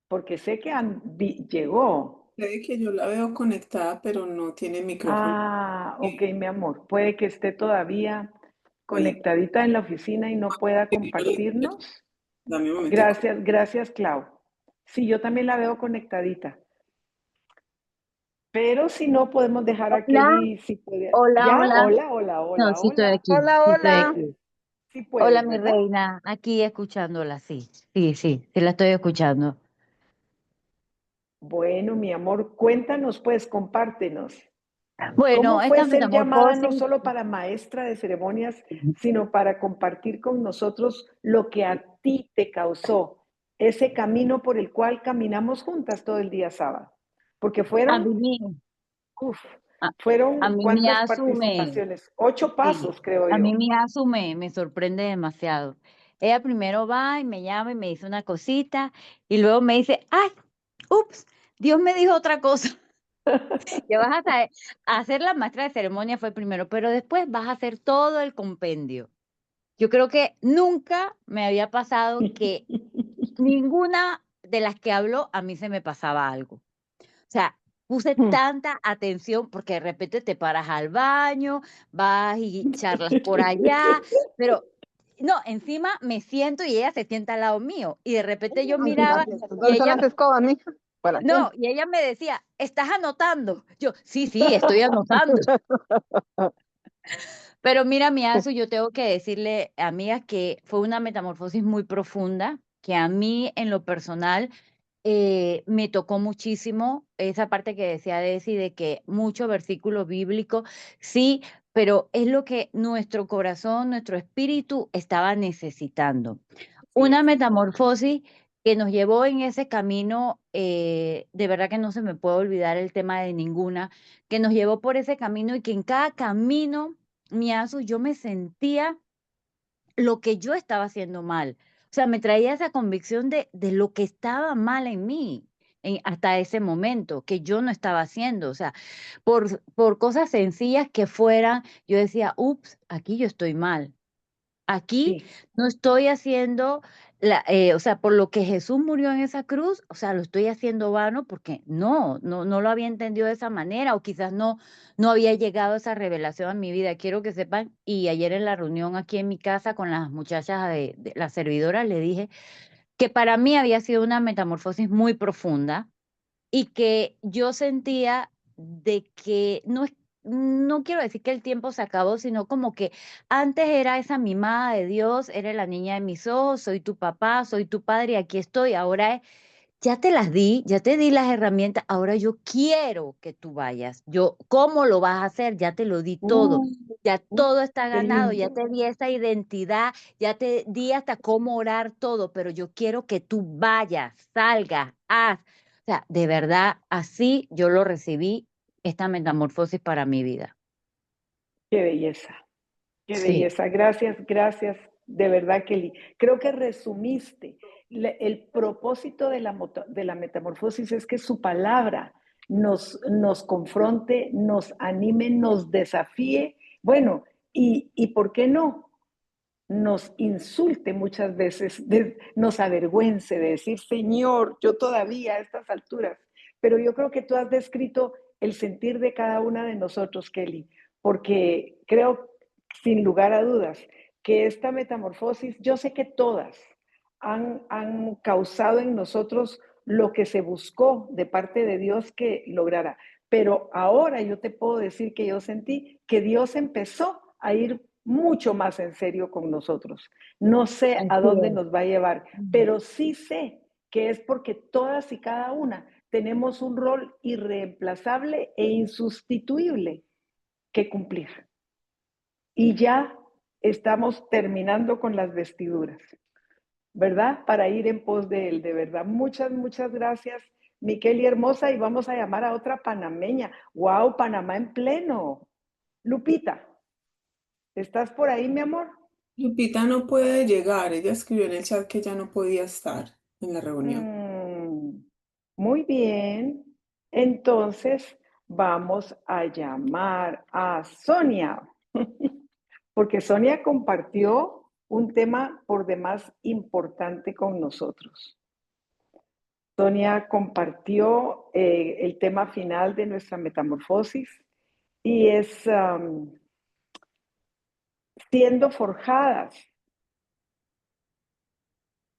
Speaker 1: Porque sé que llegó.
Speaker 6: Puede que yo la veo conectada, pero no tiene micrófono.
Speaker 1: Ah, ok, mi amor. Puede que esté todavía
Speaker 6: Ahí.
Speaker 1: conectadita en la oficina y no pueda compartirnos.
Speaker 6: Dame un momentico.
Speaker 1: Gracias, Clau. Sí, yo también la veo conectadita. Pero si no, podemos dejar a
Speaker 11: Hola,
Speaker 1: Kelly, si puede.
Speaker 11: hola,
Speaker 1: ¿Ya?
Speaker 11: hola.
Speaker 1: Hola.
Speaker 11: No, sí estoy aquí,
Speaker 8: Hola,
Speaker 11: sí estoy
Speaker 8: hola.
Speaker 11: aquí.
Speaker 1: Sí
Speaker 11: Hola,
Speaker 1: puedes,
Speaker 11: mi
Speaker 1: ¿verdad?
Speaker 11: reina, aquí escuchándola, sí, sí la estoy escuchando.
Speaker 1: Bueno, mi amor, cuéntanos pues, compártenos.
Speaker 11: Bueno,
Speaker 1: ¿Cómo fue
Speaker 11: esta
Speaker 1: ser llamada no
Speaker 11: metamorfosis,
Speaker 1: solo para maestra de ceremonias, sino para compartir con nosotros lo que a ti te causó ese camino por el cual caminamos juntas todo el día sábado? Porque
Speaker 11: a
Speaker 1: fueron,
Speaker 11: mí,
Speaker 1: uf,
Speaker 11: a, a
Speaker 1: fueron
Speaker 11: mí me
Speaker 1: cuántas
Speaker 11: asume,
Speaker 1: participaciones, 8
Speaker 11: sí,
Speaker 1: pasos, creo
Speaker 11: a mí
Speaker 1: yo.
Speaker 11: me asume, me sorprende demasiado. Ella primero va y me llama y me dice una cosita y luego me dice, ay, ups, Dios me dijo otra cosa. Que vas a hacer la maestra de ceremonia fue primero, pero después vas a hacer todo el compendio. Yo creo que nunca me había pasado que ninguna de las que habló a mí se me pasaba algo. O sea, puse tanta atención porque de repente te paras al baño, vas y charlas por allá, pero no, encima me siento y ella se sienta al lado mío y de repente yo miraba y
Speaker 8: ¿Dónde están las escobas, mija? Para
Speaker 11: no, y ella me decía, ¿estás anotando? Yo, sí, estoy anotando. Pero mira, mi Azu, yo tengo que decirle, amigas, que fue una metamorfosis muy profunda, que a mí en lo personal me tocó muchísimo esa parte que decía Desi de que mucho versículo bíblico, sí, pero es lo que nuestro corazón, nuestro espíritu estaba necesitando. Una metamorfosis que nos llevó en ese camino, de verdad que no se me puede olvidar el tema de ninguna, que nos llevó por ese camino y que en cada camino, mi Azu, yo me sentía lo que yo estaba haciendo mal. O sea, me traía esa convicción de lo que estaba mal en mí hasta ese momento, que yo no estaba haciendo. O sea, por cosas sencillas que fueran, yo decía, ups, aquí yo estoy mal. Aquí
Speaker 1: Sí,
Speaker 11: no estoy haciendo, o sea, por lo que Jesús murió en esa cruz, o sea, lo estoy haciendo vano porque no lo había entendido de esa manera o quizás no había llegado esa revelación a mi vida. Quiero que sepan, y ayer en la reunión aquí en mi casa con las muchachas de las servidoras le dije que para mí había sido una metamorfosis muy profunda y que yo sentía de que no quiero decir que el tiempo se acabó, sino como que antes era esa mimada de Dios, eres la niña de mis ojos, soy tu papá, soy tu padre y aquí estoy. Ahora ya te las di, ya te di las herramientas, ahora yo quiero que tú vayas. Yo, ¿cómo lo vas a hacer? Ya te lo di todo.
Speaker 1: uh,
Speaker 11: Ya todo está
Speaker 1: qué
Speaker 11: ganado, ya
Speaker 1: lindo.
Speaker 11: te di esa identidad, ya te di hasta cómo orar todo, pero yo quiero que tú vayas, salgas, haz. O sea, de verdad, así yo lo recibí, esta metamorfosis para mi vida.
Speaker 1: Qué belleza. Qué
Speaker 11: Sí.
Speaker 1: belleza. Gracias, de verdad, Kelly. Creo que resumiste. El propósito de la metamorfosis es que su palabra nos confronte, nos anime, nos desafíe. Bueno, y ¿por qué no? Nos insulte muchas veces, nos avergüence de decir, Señor, yo todavía a estas alturas. Pero yo creo que tú has descrito el sentir de cada una de nosotros, Kelly, porque creo, sin lugar a dudas, que esta metamorfosis, yo sé que todas han causado en nosotros lo que se buscó de parte de Dios que lograra. Pero ahora yo te puedo decir que yo sentí que Dios empezó a ir mucho más en serio con nosotros. No sé a
Speaker 11: Así
Speaker 1: dónde
Speaker 11: es.
Speaker 1: nos va a llevar, pero sí sé que es porque todas y cada una tenemos un rol irreemplazable e insustituible que cumplir. Y ya estamos terminando con las vestiduras, ¿verdad? Para ir en pos de él, de verdad. Muchas, muchas gracias, Miqueli hermosa, y vamos a llamar a otra panameña. ¡Wow! Panamá en pleno. Lupita, ¿estás por ahí, mi amor?
Speaker 6: Lupita no puede llegar. Ella escribió en el chat que ya no podía estar en la reunión.
Speaker 1: Muy bien. Entonces, vamos a llamar a Sonia, porque Sonia compartió un tema por demás importante con nosotros. Sonia compartió el tema final de nuestra metamorfosis y es siendo forjadas,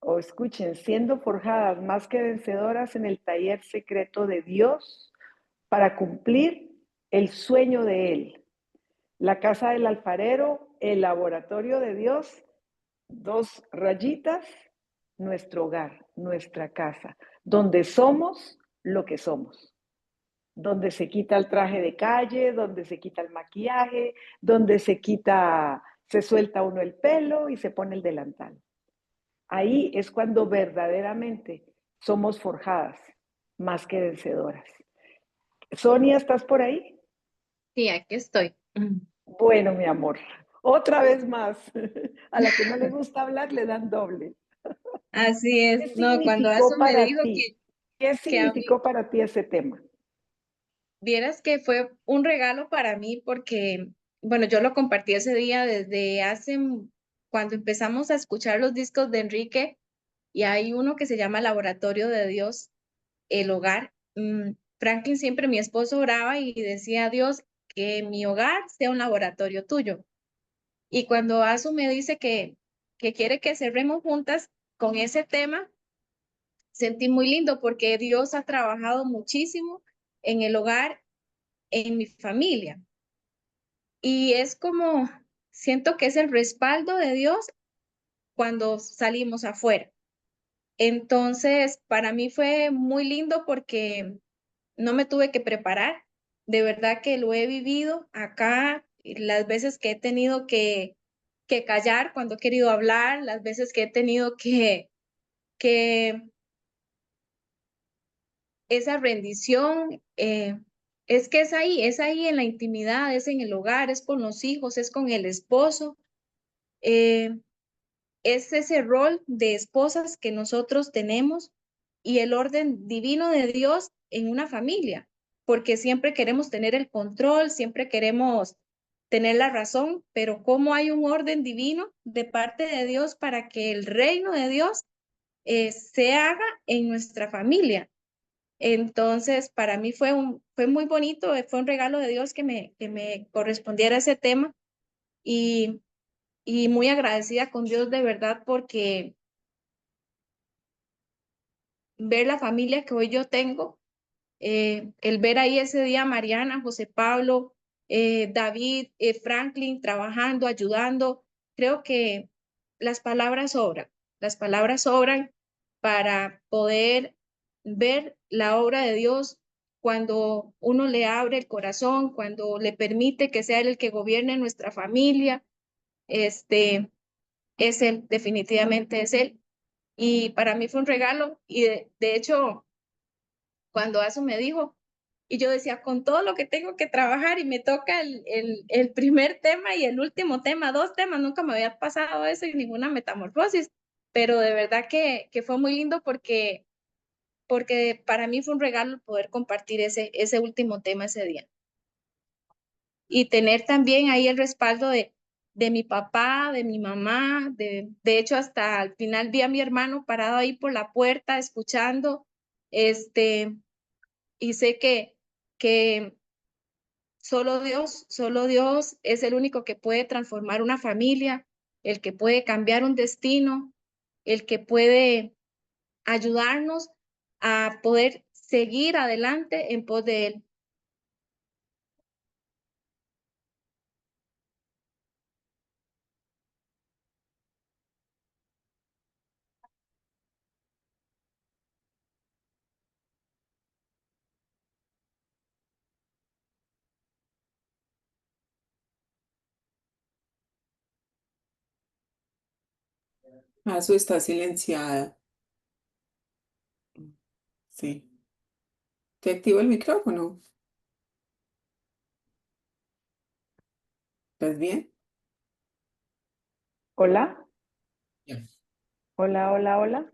Speaker 1: o escuchen, siendo forjadas más que vencedoras en el taller secreto de Dios para cumplir el sueño de Él. La casa del alfarero, el laboratorio de Dios, 2 rayitas, nuestro hogar, nuestra casa, donde somos lo que somos. Donde se quita el traje de calle, donde se quita el maquillaje, donde se suelta uno el pelo y se pone el delantal. Ahí es cuando verdaderamente somos forjadas más que vencedoras. Sonia, ¿estás por ahí?
Speaker 3: Sí, aquí estoy.
Speaker 1: Bueno, mi amor, otra vez más. A la que no le gusta hablar le dan doble.
Speaker 3: Así
Speaker 1: ¿Qué
Speaker 3: es. No, cuando
Speaker 1: significó
Speaker 3: Asu me
Speaker 1: para
Speaker 3: dijo
Speaker 1: ti? ¿Qué
Speaker 3: que a mí,
Speaker 1: significó para ti ese tema?
Speaker 3: vieras que fue un regalo para mí porque, bueno, yo lo compartí ese día desde cuando empezamos a escuchar los discos de Enrique, y hay uno que se llama Laboratorio de Dios, el hogar. Franklin siempre, mi esposo, oraba y decía a Dios que mi hogar sea un laboratorio tuyo. Y cuando Asu me dice que quiere que cerremos juntas con ese tema, sentí muy lindo porque Dios ha trabajado muchísimo en el hogar, en mi familia. Y es como, siento que es el respaldo de Dios cuando salimos afuera. Entonces, para mí fue muy lindo porque no me tuve que preparar. De verdad que lo he vivido acá, las veces que he tenido que callar cuando he querido hablar, las veces que he tenido que esa rendición, es que es ahí en la intimidad, es en el hogar, es con los hijos, es con el esposo. eh, es ese rol de esposas que nosotros tenemos y el orden divino de Dios en una familia, porque siempre queremos tener el control, siempre queremos tener la razón, pero cómo hay un orden divino de parte de Dios para que el reino de Dios se haga en nuestra familia. Entonces, para mí fue muy bonito, fue un regalo de Dios que me correspondiera ese tema y, y muy agradecida con Dios de verdad porque ver la familia que hoy yo tengo, el ver ahí ese día a Mariana, José Pablo, David, Franklin trabajando, ayudando, creo que las palabras sobran para poder ver la obra de Dios cuando uno le abre el corazón, cuando le permite que sea él el que gobierne nuestra familia, es él, definitivamente es él. Y para mí fue un regalo y de hecho, cuando Asu me dijo, y yo decía, con todo lo que tengo que trabajar y me toca el primer tema y el último tema, 2 temas, nunca me había pasado eso y ninguna metamorfosis, pero de verdad que fue muy lindo porque para mí fue un regalo poder compartir ese último tema ese día. Y tener también ahí el respaldo de mi papá, de mi mamá, de hecho hasta al final vi a mi hermano parado ahí por la puerta escuchando, y sé que solo Dios es el único que puede transformar una familia, el que puede cambiar un destino, el que puede ayudarnos a poder seguir adelante en pos de Él.
Speaker 6: Azu está silenciada. Sí. ¿Te activo el micrófono? ¿Estás bien?
Speaker 1: Hola,
Speaker 6: Ya.
Speaker 1: hola, hola, hola.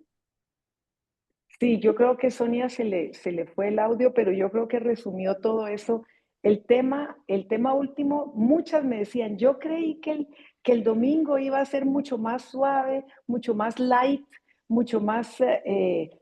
Speaker 1: Sí, yo creo que Sonia se le fue el audio, pero yo creo que resumió todo eso. El tema último, muchas me decían, yo creí que el domingo iba a ser mucho más suave, mucho más light, mucho más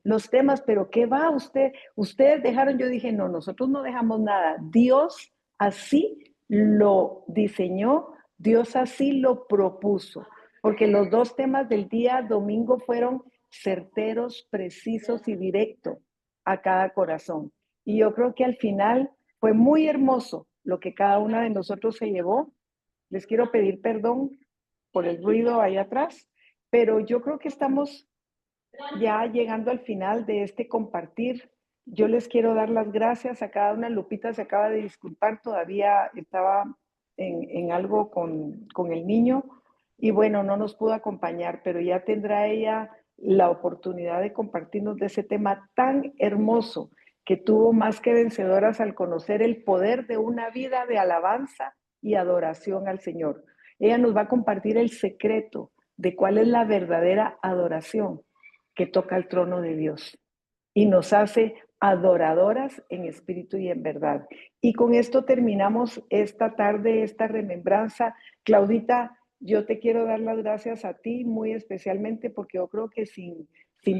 Speaker 1: los temas, pero ¿qué va usted? Ustedes dejaron, yo dije, no, nosotros no dejamos nada. Dios así lo diseñó, Dios así lo propuso, porque los dos temas del día domingo fueron certeros, precisos y directos a cada corazón. Y yo creo que al final fue muy hermoso lo que cada una de nosotros se llevó. Les quiero pedir perdón por el ruido ahí atrás, pero yo creo que estamos ya llegando al final de este compartir. Yo les quiero dar las gracias a cada una. Lupita se acaba de disculpar, todavía estaba en algo con el niño y bueno, no nos pudo acompañar, pero ya tendrá ella la oportunidad de compartirnos de ese tema tan hermoso que tuvo más que vencedoras al conocer el poder de una vida de alabanza y adoración al Señor. Ella nos va a compartir el secreto de cuál es la verdadera adoración que toca el trono de Dios y nos hace adoradoras en espíritu y en verdad. Y con esto terminamos esta tarde, esta remembranza. Claudita, yo te quiero dar las gracias a ti muy especialmente porque yo creo que sin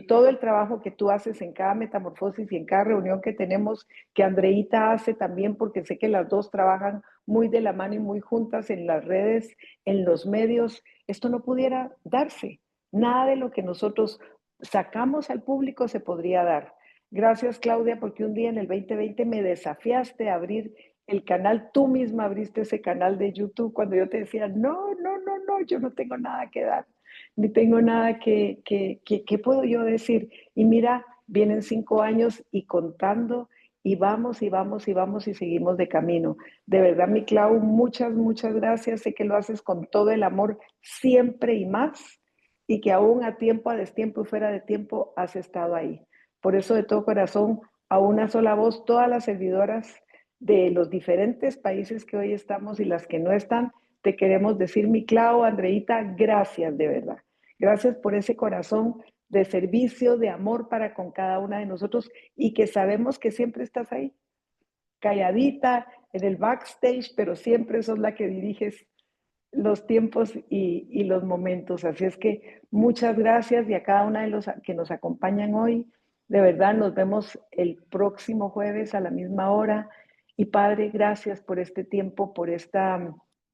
Speaker 1: todo el trabajo que tú haces en cada metamorfosis y en cada reunión que tenemos, que Andreita hace también, porque sé que las dos trabajan muy de la mano y muy juntas en las redes, en los medios, esto no pudiera darse. Nada de lo que nosotros sacamos al público se podría dar. Gracias, Claudia, porque un día en el 2020 me desafiaste a abrir el canal. Tú misma abriste ese canal de YouTube cuando yo te decía, no, no, no, no, yo no tengo nada que dar, ni tengo nada que puedo yo decir. Y mira, vienen 5 años y contando, y vamos, y vamos, y vamos, y seguimos de camino. De verdad, mi Clau, muchas, muchas gracias. Sé que lo haces con todo el amor, siempre y más, y que aún a tiempo, a destiempo y fuera de tiempo has estado ahí. Por eso, de todo corazón, a una sola voz, todas las servidoras de los diferentes países que hoy estamos y las que no están, te queremos decir, mi Clau, Andreita, gracias de verdad. Gracias por ese corazón de servicio, de amor para con cada una de nosotros y que sabemos que siempre estás ahí, calladita, en el backstage, pero siempre sos la que diriges los tiempos y los momentos. Así es que muchas gracias y a cada una de los que nos acompañan hoy. De verdad, nos vemos el próximo jueves a la misma hora. Y Padre, gracias por este tiempo, por esta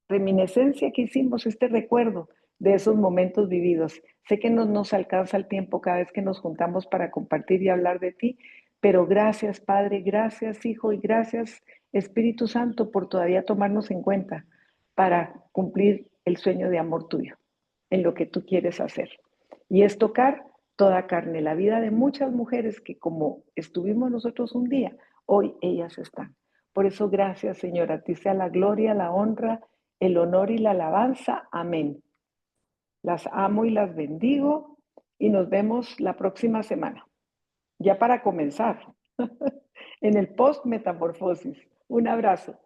Speaker 1: reminiscencia que hicimos, este recuerdo de esos momentos vividos. Sé que no nos alcanza el tiempo cada vez que nos juntamos para compartir y hablar de ti, pero gracias, Padre, gracias, Hijo, y gracias, Espíritu Santo, por todavía tomarnos en cuenta para cumplir el sueño de amor tuyo, en lo que tú quieres hacer. Y es tocar toda carne, la vida de muchas mujeres que como estuvimos nosotros un día, hoy ellas están. Por eso, gracias, Señor, a ti sea la gloria, la honra, el honor y la alabanza. Amén. Las amo y las bendigo y nos vemos la próxima semana, ya para comenzar, en el post-metamorfosis. Un abrazo.